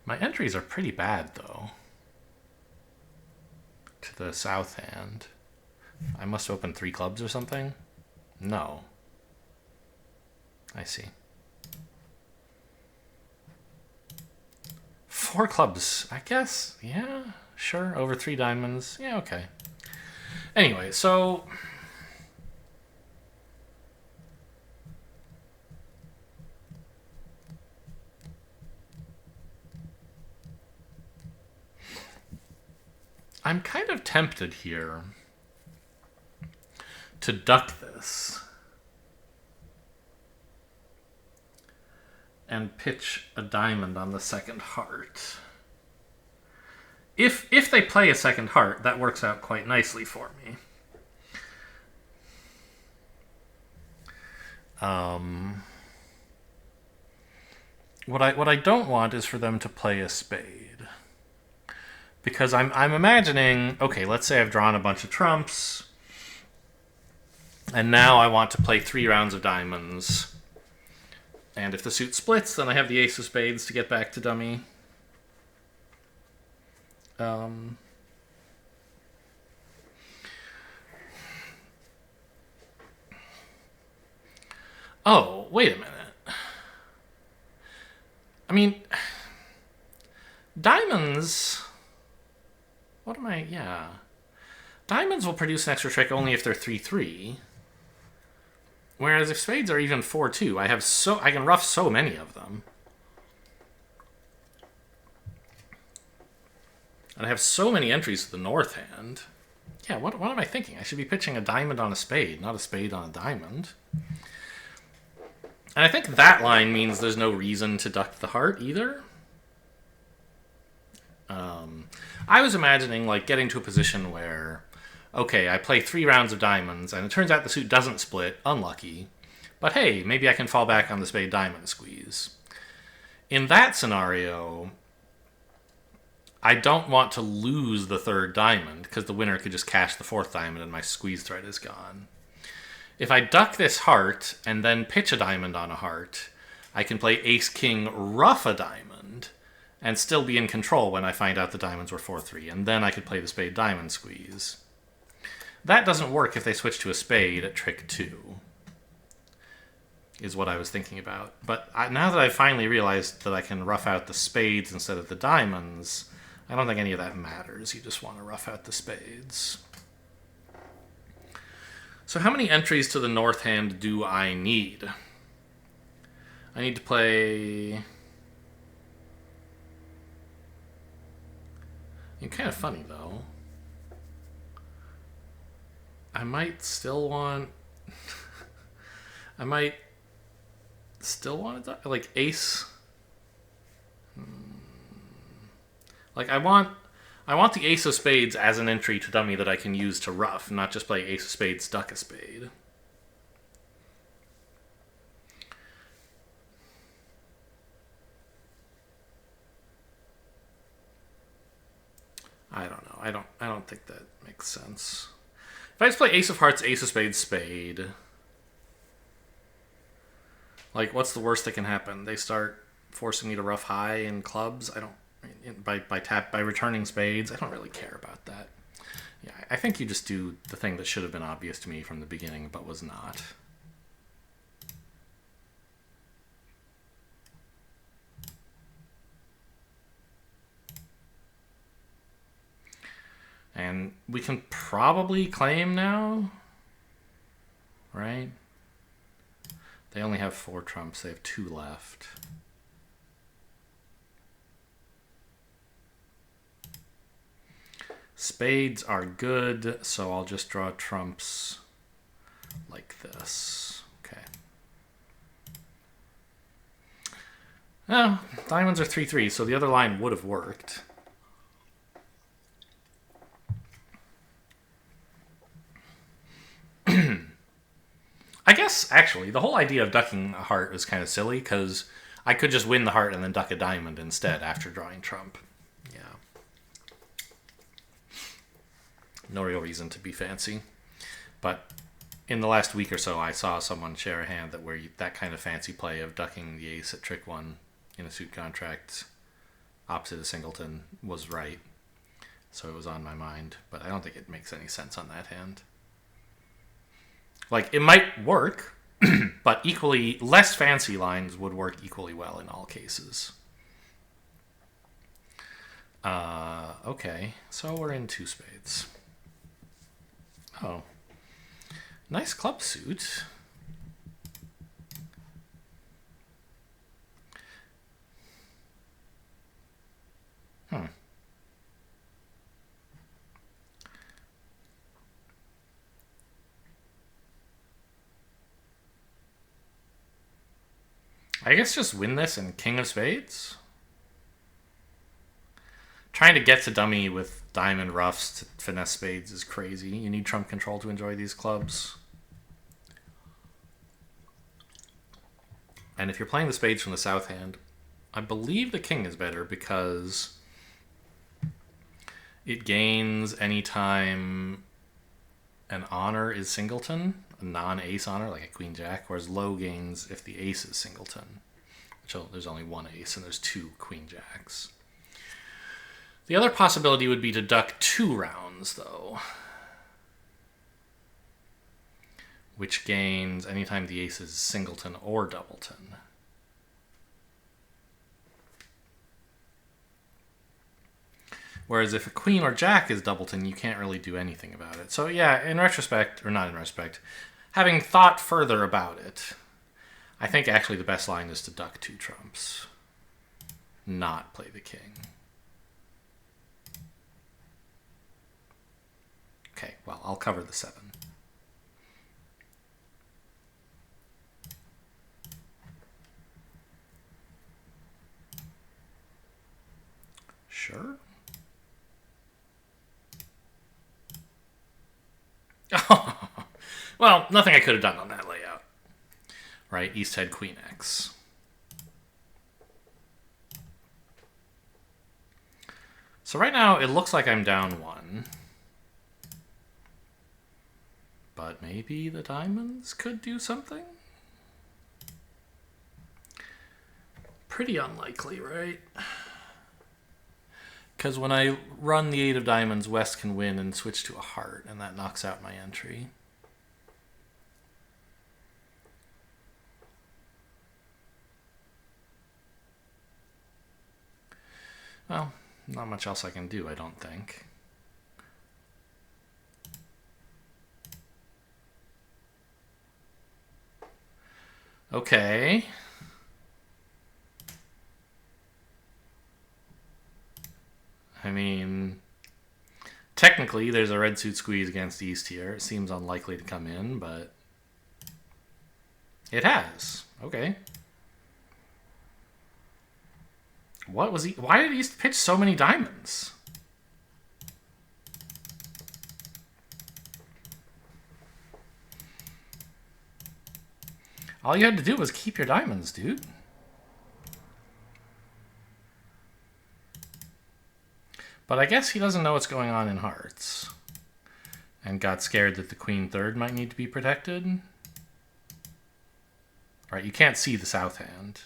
My entries are pretty bad, though, to the south hand. I must have opened 3 clubs or something. No. I see. 4 clubs, I guess. Yeah, sure. Over 3 diamonds. Yeah, okay. Anyway, so I'm kind of tempted here to duck this and pitch a diamond on the second heart. If they play a second heart, that works out quite nicely for me. What I don't want is for them to play a spade. Because I'm imagining, okay, let's say I've drawn a bunch of trumps, and now I want to play 3 rounds of diamonds. And if the suit splits, then I have the ace of spades to get back to dummy. Oh, wait a minute. I mean, diamonds... What am I... Yeah. Diamonds will produce an extra trick only if they're 3-3. Whereas if spades are even 4-2, I can ruff so many of them. And I have so many entries to the north hand. Yeah, what am I thinking? I should be pitching a diamond on a spade, not a spade on a diamond. And I think that line means there's no reason to duck the heart either. I was imagining like getting to a position where, okay, I play 3 rounds of diamonds, and it turns out the suit doesn't split, unlucky. But hey, maybe I can fall back on the spade diamond squeeze. In that scenario, I don't want to lose the 3rd diamond, because the winner could just cash the 4th diamond and my squeeze threat is gone. If I duck this heart and then pitch a diamond on a heart, I can play ace-king ruff a diamond and still be in control when I find out the diamonds were 4-3, and then I could play the spade diamond squeeze. That doesn't work if they switch to a spade at trick 2, is what I was thinking about. But now that I've finally realized that I can rough out the spades instead of the diamonds, I don't think any of that matters. You just want to rough out the spades. So how many entries to the north hand do I need? I need to play... It's kind of funny, though. I might still want... I might still want to... Like, ace... Like, I want the ace of spades as an entry to dummy that I can use to ruff, not just play ace of spades, duck a spade. I don't know. I don't think that makes sense. If I just play ace of hearts, ace of spades, spade, like, what's the worst that can happen? They start forcing me to ruff high in clubs. I don't, by returning spades. I don't really care about that. Yeah, I think you just do the thing that should have been obvious to me from the beginning, but was not. And we can probably claim now, right? They only have 4 trumps. They have 2 left. Spades are good, so I'll just draw trumps like this. Okay. Oh, diamonds are 3-3, so the other line would have worked. I guess, actually, the whole idea of ducking a heart is kind of silly, because I could just win the heart and then duck a diamond instead after drawing trump. Yeah. No real reason to be fancy. But in the last week or so, I saw someone share a hand that kind of fancy play of ducking the ace at trick 1 in a suit contract opposite a singleton was right. So it was on my mind, but I don't think it makes any sense on that hand. Like, it might work, but equally less fancy lines would work equally well in all cases. Okay, so we're in 2 spades. Oh, nice club suit. I guess just win this and king of spades. Trying to get to dummy with diamond roughs to finesse spades is crazy. You need trump control to enjoy these clubs. And if you're playing the spades from the south hand, I believe the king is better because it gains anytime an honor is singleton, a non-ace honor like a queen jack, whereas low gains if the ace is singleton. So there's only 1 ace and there's 2 queen jacks. The other possibility would be to duck 2 rounds, though, which gains anytime the ace is singleton or doubleton. Whereas if a queen or jack is doubleton, you can't really do anything about it. So yeah, in retrospect, or not in retrospect, having thought further about it, I think actually the best line is to duck 2 trumps, not play the king. Okay, well, I'll cover the 7. Sure. Well, nothing I could have done on that layout. Right, East had Queen X. So right now, it looks like I'm down 1. But maybe the diamonds could do something? Pretty unlikely, right? Because when I run the 8 of diamonds, West can win and switch to a heart, and that knocks out my entry. Well, not much else I can do, I don't think. Okay. I mean, technically there's a red suit squeeze against East here. It seems unlikely to come in, but it has. Okay. What was he? Why did East pitch so many diamonds? All you had to do was keep your diamonds, dude. But I guess he doesn't know what's going on in hearts. And got scared that the queen third might need to be protected. All right, you can't see the south hand.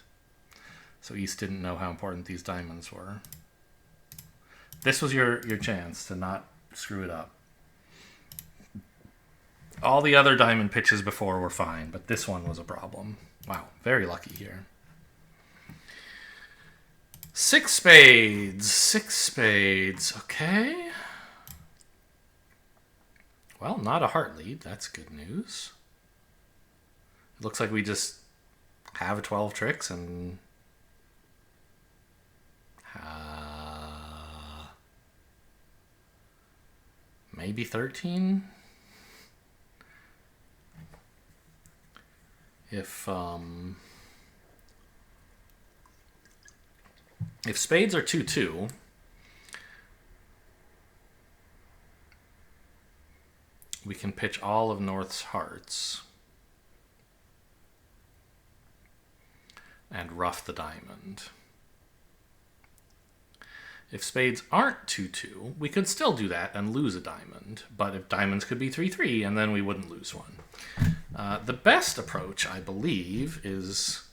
So East didn't know how important these diamonds were. This was your chance to not screw it up. All the other diamond pitches before were fine, but this one was a problem. Wow, very lucky here. 6 spades. 6 spades. Okay. Well, not a heart lead. That's good news. It looks like we just have 12 tricks and... maybe 13? If spades are 2-2, we can pitch all of North's hearts and rough the diamond. If spades aren't 2-2, we could still do that and lose a diamond, but if diamonds could be 3-3, and then we wouldn't lose one. The best approach, I believe, is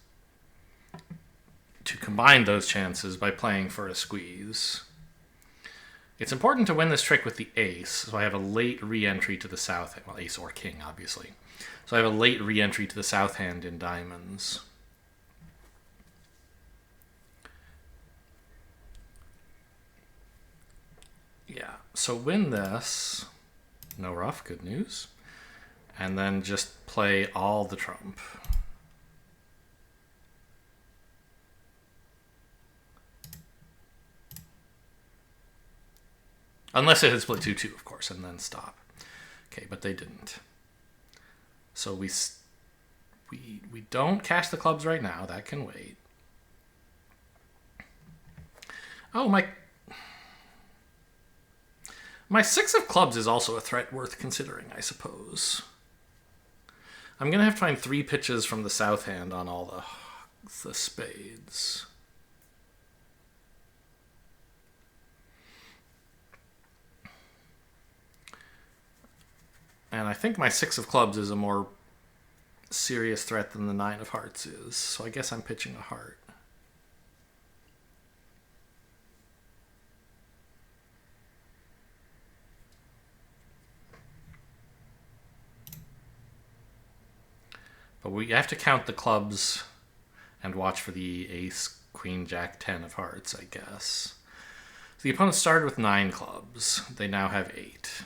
to combine those chances by playing for a squeeze. It's important to win this trick with the ace, so I have a late re-entry to the south hand. Well, ace or king, obviously. So I have a late re-entry to the south hand in diamonds. Yeah, so win this. No ruff, good news. And then just play all the trump. Unless it had split 2-2, of course, and then stop. Okay, but they didn't. So we don't cash the clubs right now. That can wait. Oh, my 6 of clubs is also a threat worth considering, I suppose. I'm going to have to find 3 pitches from the south hand on all the spades. And I think my 6 of clubs is a more serious threat than the 9 of hearts is. So I guess I'm pitching a heart. But we have to count the clubs and watch for the ace, queen, jack, 10 of hearts, I guess. So the opponent started with 9 clubs. They now have 8.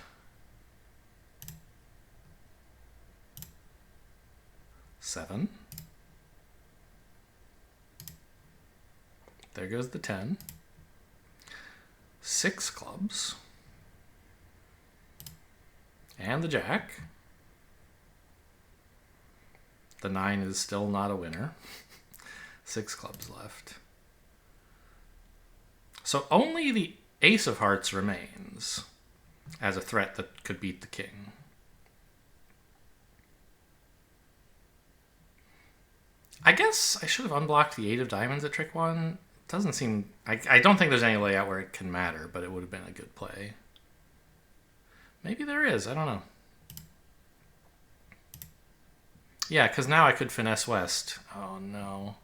Seven. There goes the 10. 6 clubs. And the jack. The 9 is still not a winner. 6 clubs left. So only the ace of hearts remains as a threat that could beat the king. I guess I should have unblocked the 8 of diamonds at trick 1. Doesn't seem... I don't think there's any layout where it can matter, but it would have been a good play. Maybe there is. I don't know. Yeah, because now I could finesse west. Oh, no.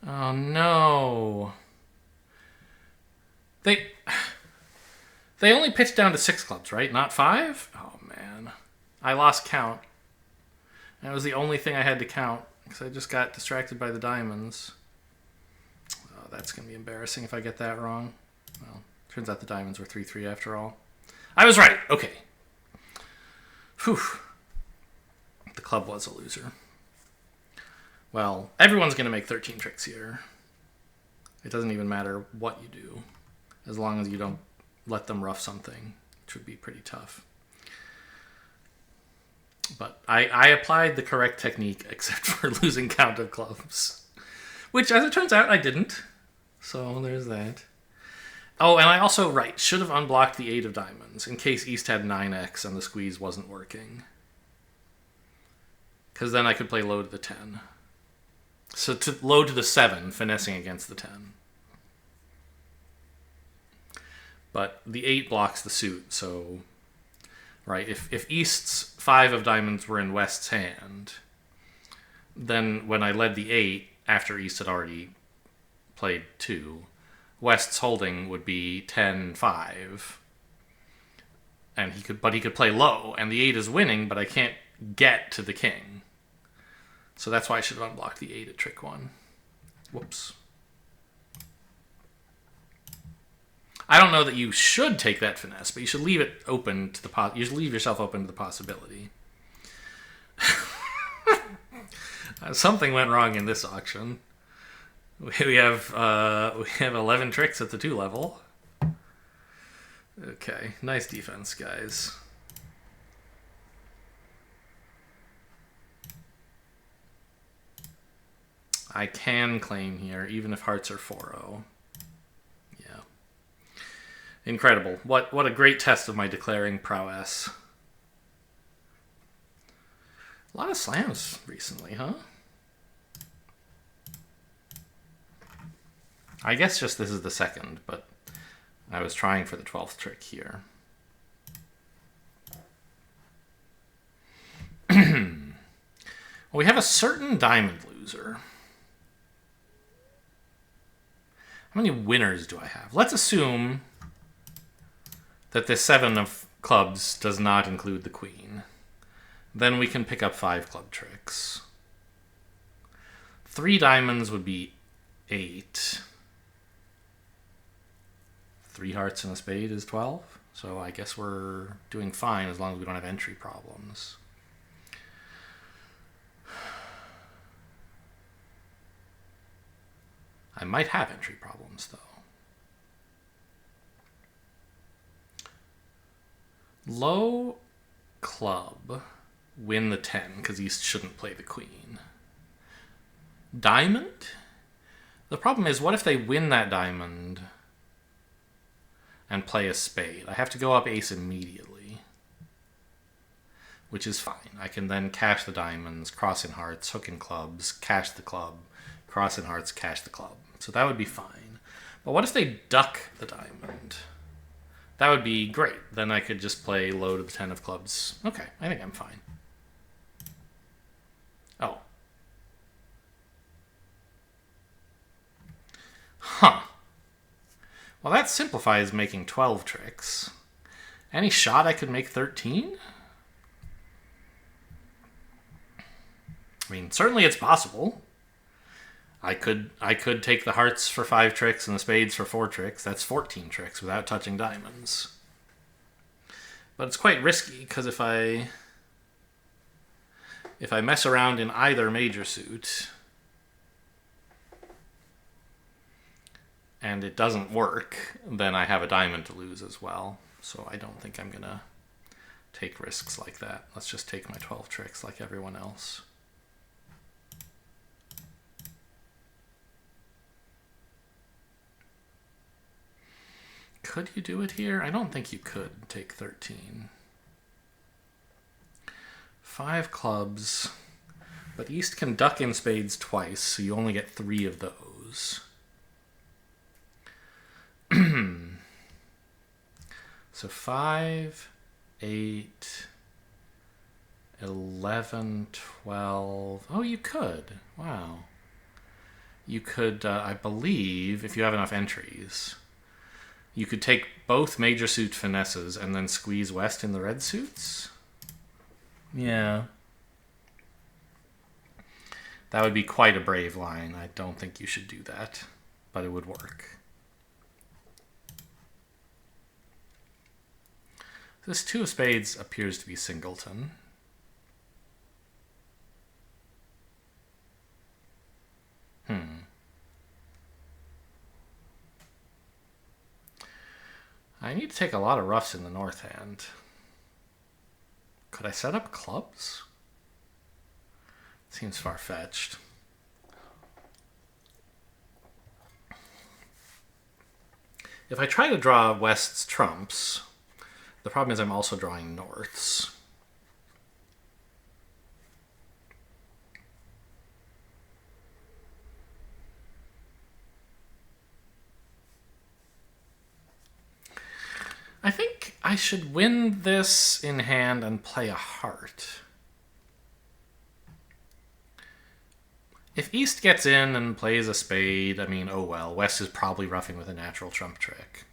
Oh, no. They only pitched down to 6 clubs, right? Not 5? Oh, man. I lost count. That was the only thing I had to count, because I just got distracted by the diamonds. Oh, that's going to be embarrassing if I get that wrong. Well, turns out the diamonds were 3-3 after all. I was right. Okay. Whew. The club was a loser. Well, everyone's going to make 13 tricks here. It doesn't even matter what you do, as long as you don't let them rough something, which would be pretty tough. But I applied the correct technique, except for losing count of clubs. Which, as it turns out, I didn't. So there's that. Oh, and I also, should have unblocked the 8 of diamonds, in case East had 9x and the squeeze wasn't working. Because then I could play low to the 10. So to low to the 7, finessing against the 10. But the 8 blocks the suit, so... Right, if East's 5 of diamonds were in West's hand, then when I led the 8, after East had already played 2, West's holding would be 10-5. And he could play low, and the 8 is winning, but I can't get to the king. So that's why I should have unblocked the 8 at trick 1. Whoops. I don't know that you should take that finesse, but you should leave it open to the you should leave yourself open to the possibility. Something went wrong in this auction. We have 11 tricks at the 2 level. Okay, nice defense, guys. I can claim here, even if hearts are 4-0. Yeah. Incredible. What a great test of my declaring prowess. A lot of slams recently, huh? I guess just this is the second, but I was trying for the 12th trick here. Well, we have a certain diamond loser. How many winners do I have? Let's assume that this 7 of clubs does not include the queen. Then we can pick up 5 club tricks. 3 diamonds would be 8. 3 hearts and a spade is 12. So I guess we're doing fine as long as we don't have entry problems. I might have entry problems, though. Low club, win the 10, because East shouldn't play the queen. Diamond? The problem is, what if they win that diamond and play a spade? I have to go up ace immediately, which is fine. I can then cash the diamonds, cross in hearts, hook in clubs, cash the club, cross in hearts, cash the club. So that would be fine. But what if they duck the diamond? That would be great. Then I could just play low to the 10 of clubs. Okay, I think I'm fine. Oh. Huh. Well, that simplifies making 12 tricks. Any shot I could make 13? I mean, certainly it's possible. I could take the hearts for 5 tricks and the spades for 4 tricks. That's 14 tricks without touching diamonds. But it's quite risky, because if I mess around in either major suit and it doesn't work, then I have a diamond to lose as well. So I don't think I'm going to take risks like that. Let's just take my 12 tricks like everyone else. Could you do it here? I don't think you could take 13. 5 clubs. But East can duck in spades twice, so you only get 3 of those. So 5, 8, 11, 12. Oh, you could. Wow. You could, I believe, if you have enough entries, you could take both major suit finesses and then squeeze West in the red suits. Yeah. That would be quite a brave line. I don't think you should do that, but it would work. This 2 of spades appears to be singleton. I need to take a lot of roughs in the north hand. Could I set up clubs? Seems far-fetched. If I try to draw West's trumps, the problem is I'm also drawing norths. I think I should win this in hand and play a heart. If East gets in and plays a spade, I mean, oh well, West is probably roughing with a natural trump trick.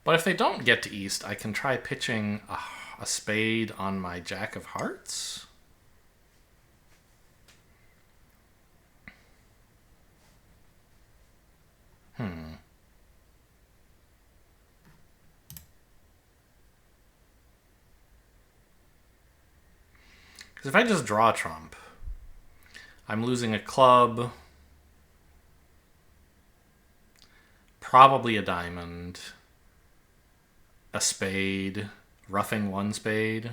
But if they don't get to East, I can try pitching a spade on my jack of hearts. Because if I just draw trump, I'm losing a club, probably a diamond, a spade, roughing 1 spade.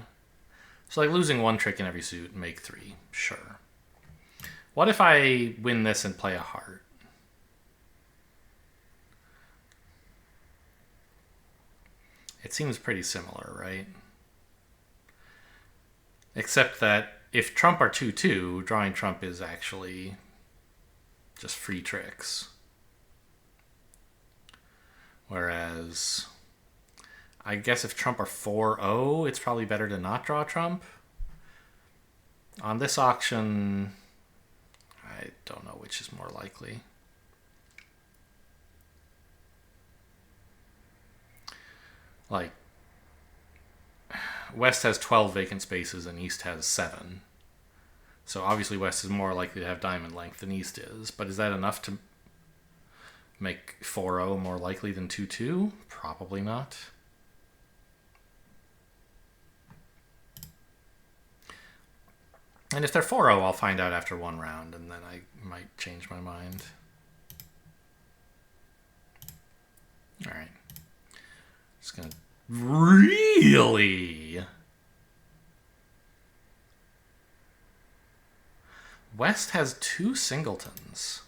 So like losing 1 trick in every suit and make 3. Sure. What if I win this and play a heart? It seems pretty similar, right? Except that if trump are 2-2, drawing trump is actually just free tricks. Whereas I guess if trump are 4-0, it's probably better to not draw trump. On this auction, I don't know which is more likely. Like, West has 12 vacant spaces and East has 7. So obviously West is more likely to have diamond length than East is. But is that enough to make 4-0 more likely than 2-2? Probably not. And if they're 4-0, I'll find out after one round, and then I might change my mind. All right. Just going to really... West has 2 singletons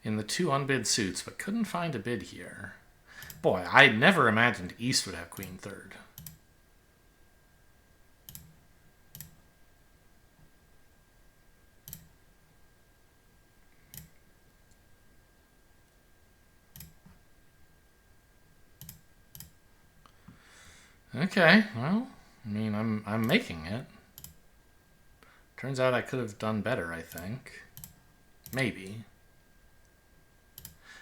in the 2 unbid suits, but couldn't find a bid here. Boy, I never imagined East would have queen third. Okay, well, I mean, I'm making it. Turns out I could have done better, I think. Maybe.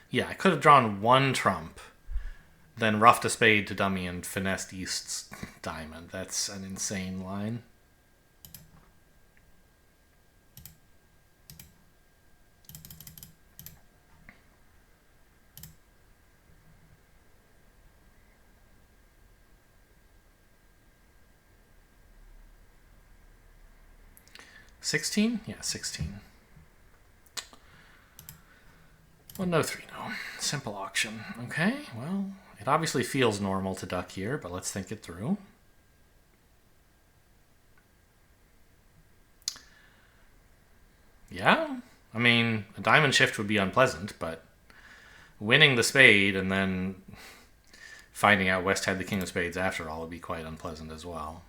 Yeah, I could have drawn 1 trump, then roughed a spade to dummy and finessed East's diamond. That's an insane line. $16? Yeah, 16. 1, no, 3, no. Simple auction. Okay, well, it obviously feels normal to duck here, but let's think it through. Yeah, I mean, a diamond shift would be unpleasant, but winning the spade and then finding out West had the king of spades after all would be quite unpleasant as well.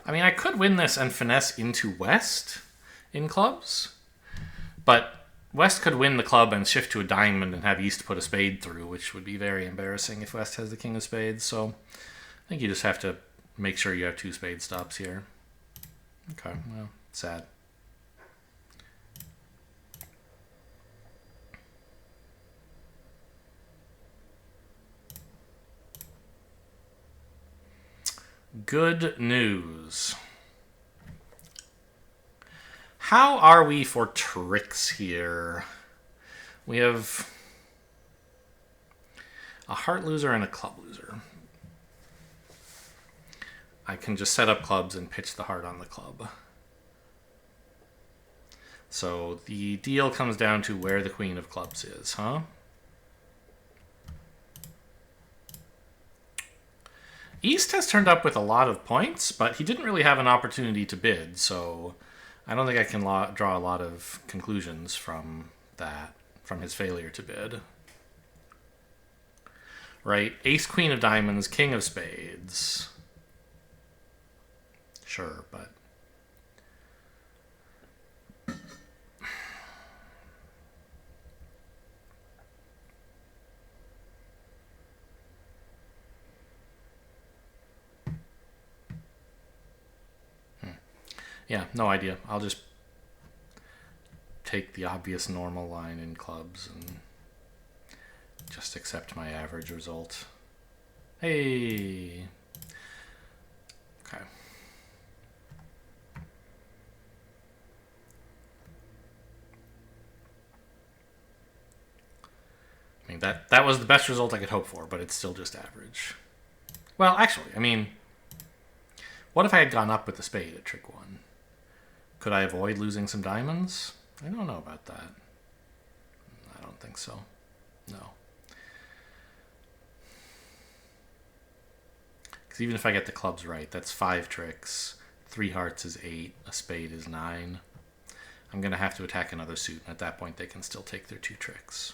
I mean, I could win this and finesse into West in clubs, but West could win the club and shift to a diamond and have East put a spade through, which would be very embarrassing if West has the king of spades. So I think you just have to make sure you have 2 spade stops here. Okay, well, sad. Good news. How are we for tricks here? We have a heart loser and a club loser. I can just set up clubs and pitch the heart on the club. So the deal comes down to where the queen of clubs is, huh? East has turned up with a lot of points, but he didn't really have an opportunity to bid, so I don't think I can draw a lot of conclusions from that, from his failure to bid. Right, ace, queen of diamonds, king of spades. Sure, but... Yeah, no idea. I'll just take the obvious normal line in clubs and just accept my average result. Hey! Okay. I mean, that was the best result I could hope for, but it's still just average. Well, actually, I mean, what if I had gone up with the spade at trick 1? Could I avoid losing some diamonds? I don't know about that. I don't think so. No. Because even if I get the clubs right, that's 5 tricks. 3 hearts is 8. A spade is 9. I'm going to have to attack another suit, and at that point they can still take their 2 tricks.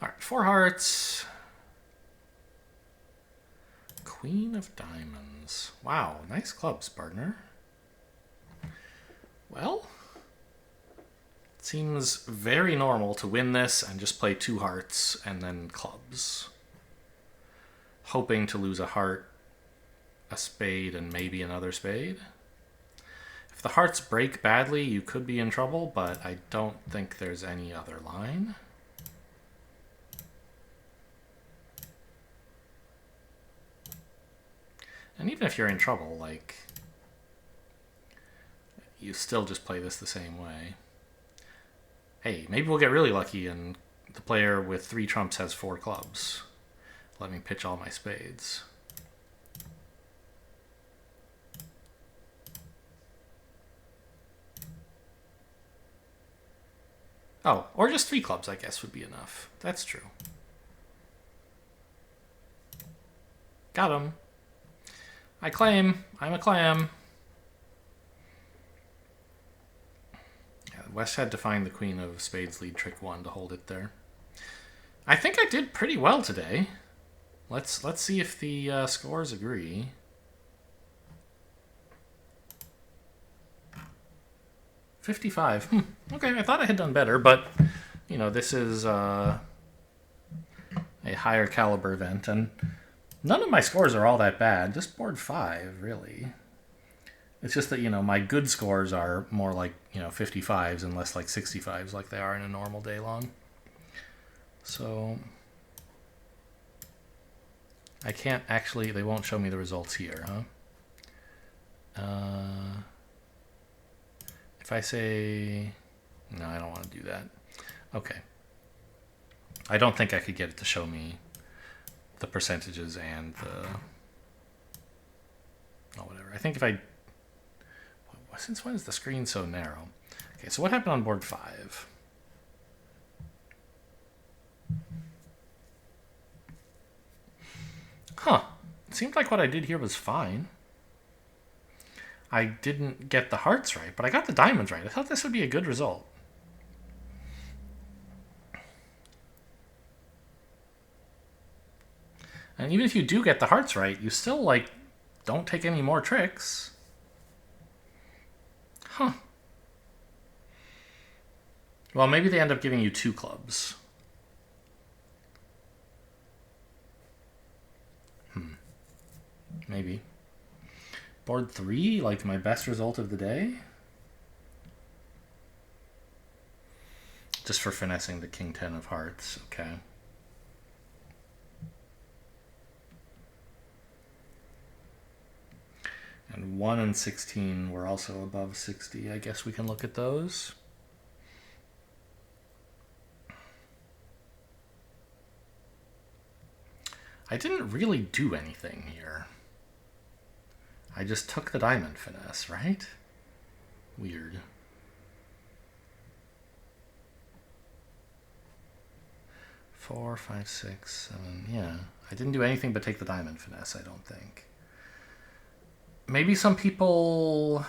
Alright, 4 hearts. Queen of diamonds. Wow, nice clubs, partner. Well, Seems very normal to win this and just play 2 hearts and then clubs. Hoping to lose a heart, a spade, and maybe another spade. If the hearts break badly, you could be in trouble, but I don't think there's any other line. And even if you're in trouble, like, you still just play this the same way. Hey, maybe we'll get really lucky and the player with 3 trumps has 4 clubs. Let me pitch all my spades. Oh, or just 3 clubs, I guess, would be enough. That's true. Got him. I claim. I'm a clam. Yeah, West had to find the queen of spades lead trick 1 to hold it there. I think I did pretty well today. Let's see if the scores agree. $55. Okay, I thought I had done better, but you know, this is a higher caliber event, and none of my scores are all that bad. Just board 5, really. It's just that, you know, my good scores are more like, you know, 55s and less like 65s like they are in a normal day long. So I can't actually, they won't show me the results here, huh? If I say, no, I don't want to do that. Okay. I don't think I could get it to show me the percentages and the, oh, whatever. I think if I, since when is the screen so narrow? Okay, so what happened on board 5? Huh. It seemed like what I did here was fine. I didn't get the hearts right, but I got the diamonds right. I thought this would be a good result. And even if you do get the hearts right, you still, like, don't take any more tricks. Huh. Well, maybe they end up giving you 2 clubs. Maybe. Board 3, like my best result of the day? Just for finessing the king 10 of hearts, okay. And 1 and 16 were also above 60. I guess we can look at those. I didn't really do anything here. I just took the diamond finesse, right? Weird. Four, 5, 6, 7. Yeah, I didn't do anything but take the diamond finesse, I don't think. Maybe some people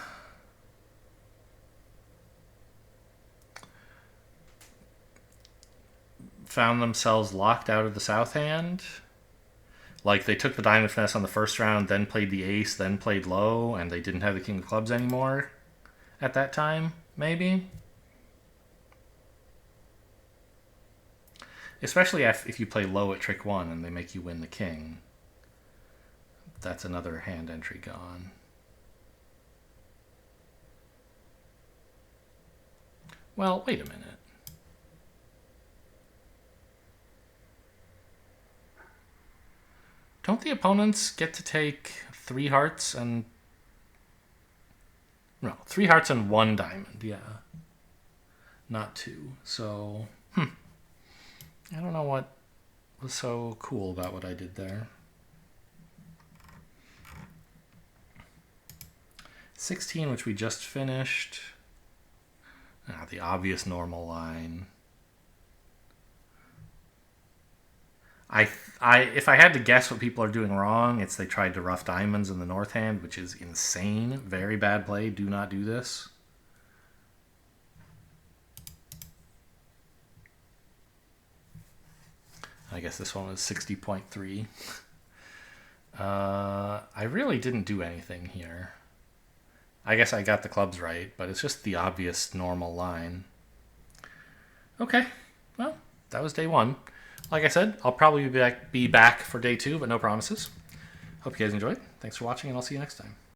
found themselves locked out of the south hand. Like, they took the diamond finesse on the first round, then played the ace, then played low, and they didn't have the king of clubs anymore at that time, maybe? Especially if you play low at trick 1 and they make you win the king. That's another hand entry gone. Well, wait a minute. Don't the opponents get to take 3 hearts and... No, 3 hearts and 1 diamond, yeah. Not 2. So, I don't know what was so cool about what I did there. 16, which we just finished. The obvious normal line. If I had to guess what people are doing wrong, it's they tried to rough diamonds in the north hand, which is insane. Very bad play. Do not do this. I guess this one was 60.3. I really didn't do anything here. I guess I got the clubs right, but it's just the obvious normal line. Okay, well, that was day 1. Like I said, I'll probably be back for day 2, but no promises. Hope you guys enjoyed. Thanks for watching, and I'll see you next time.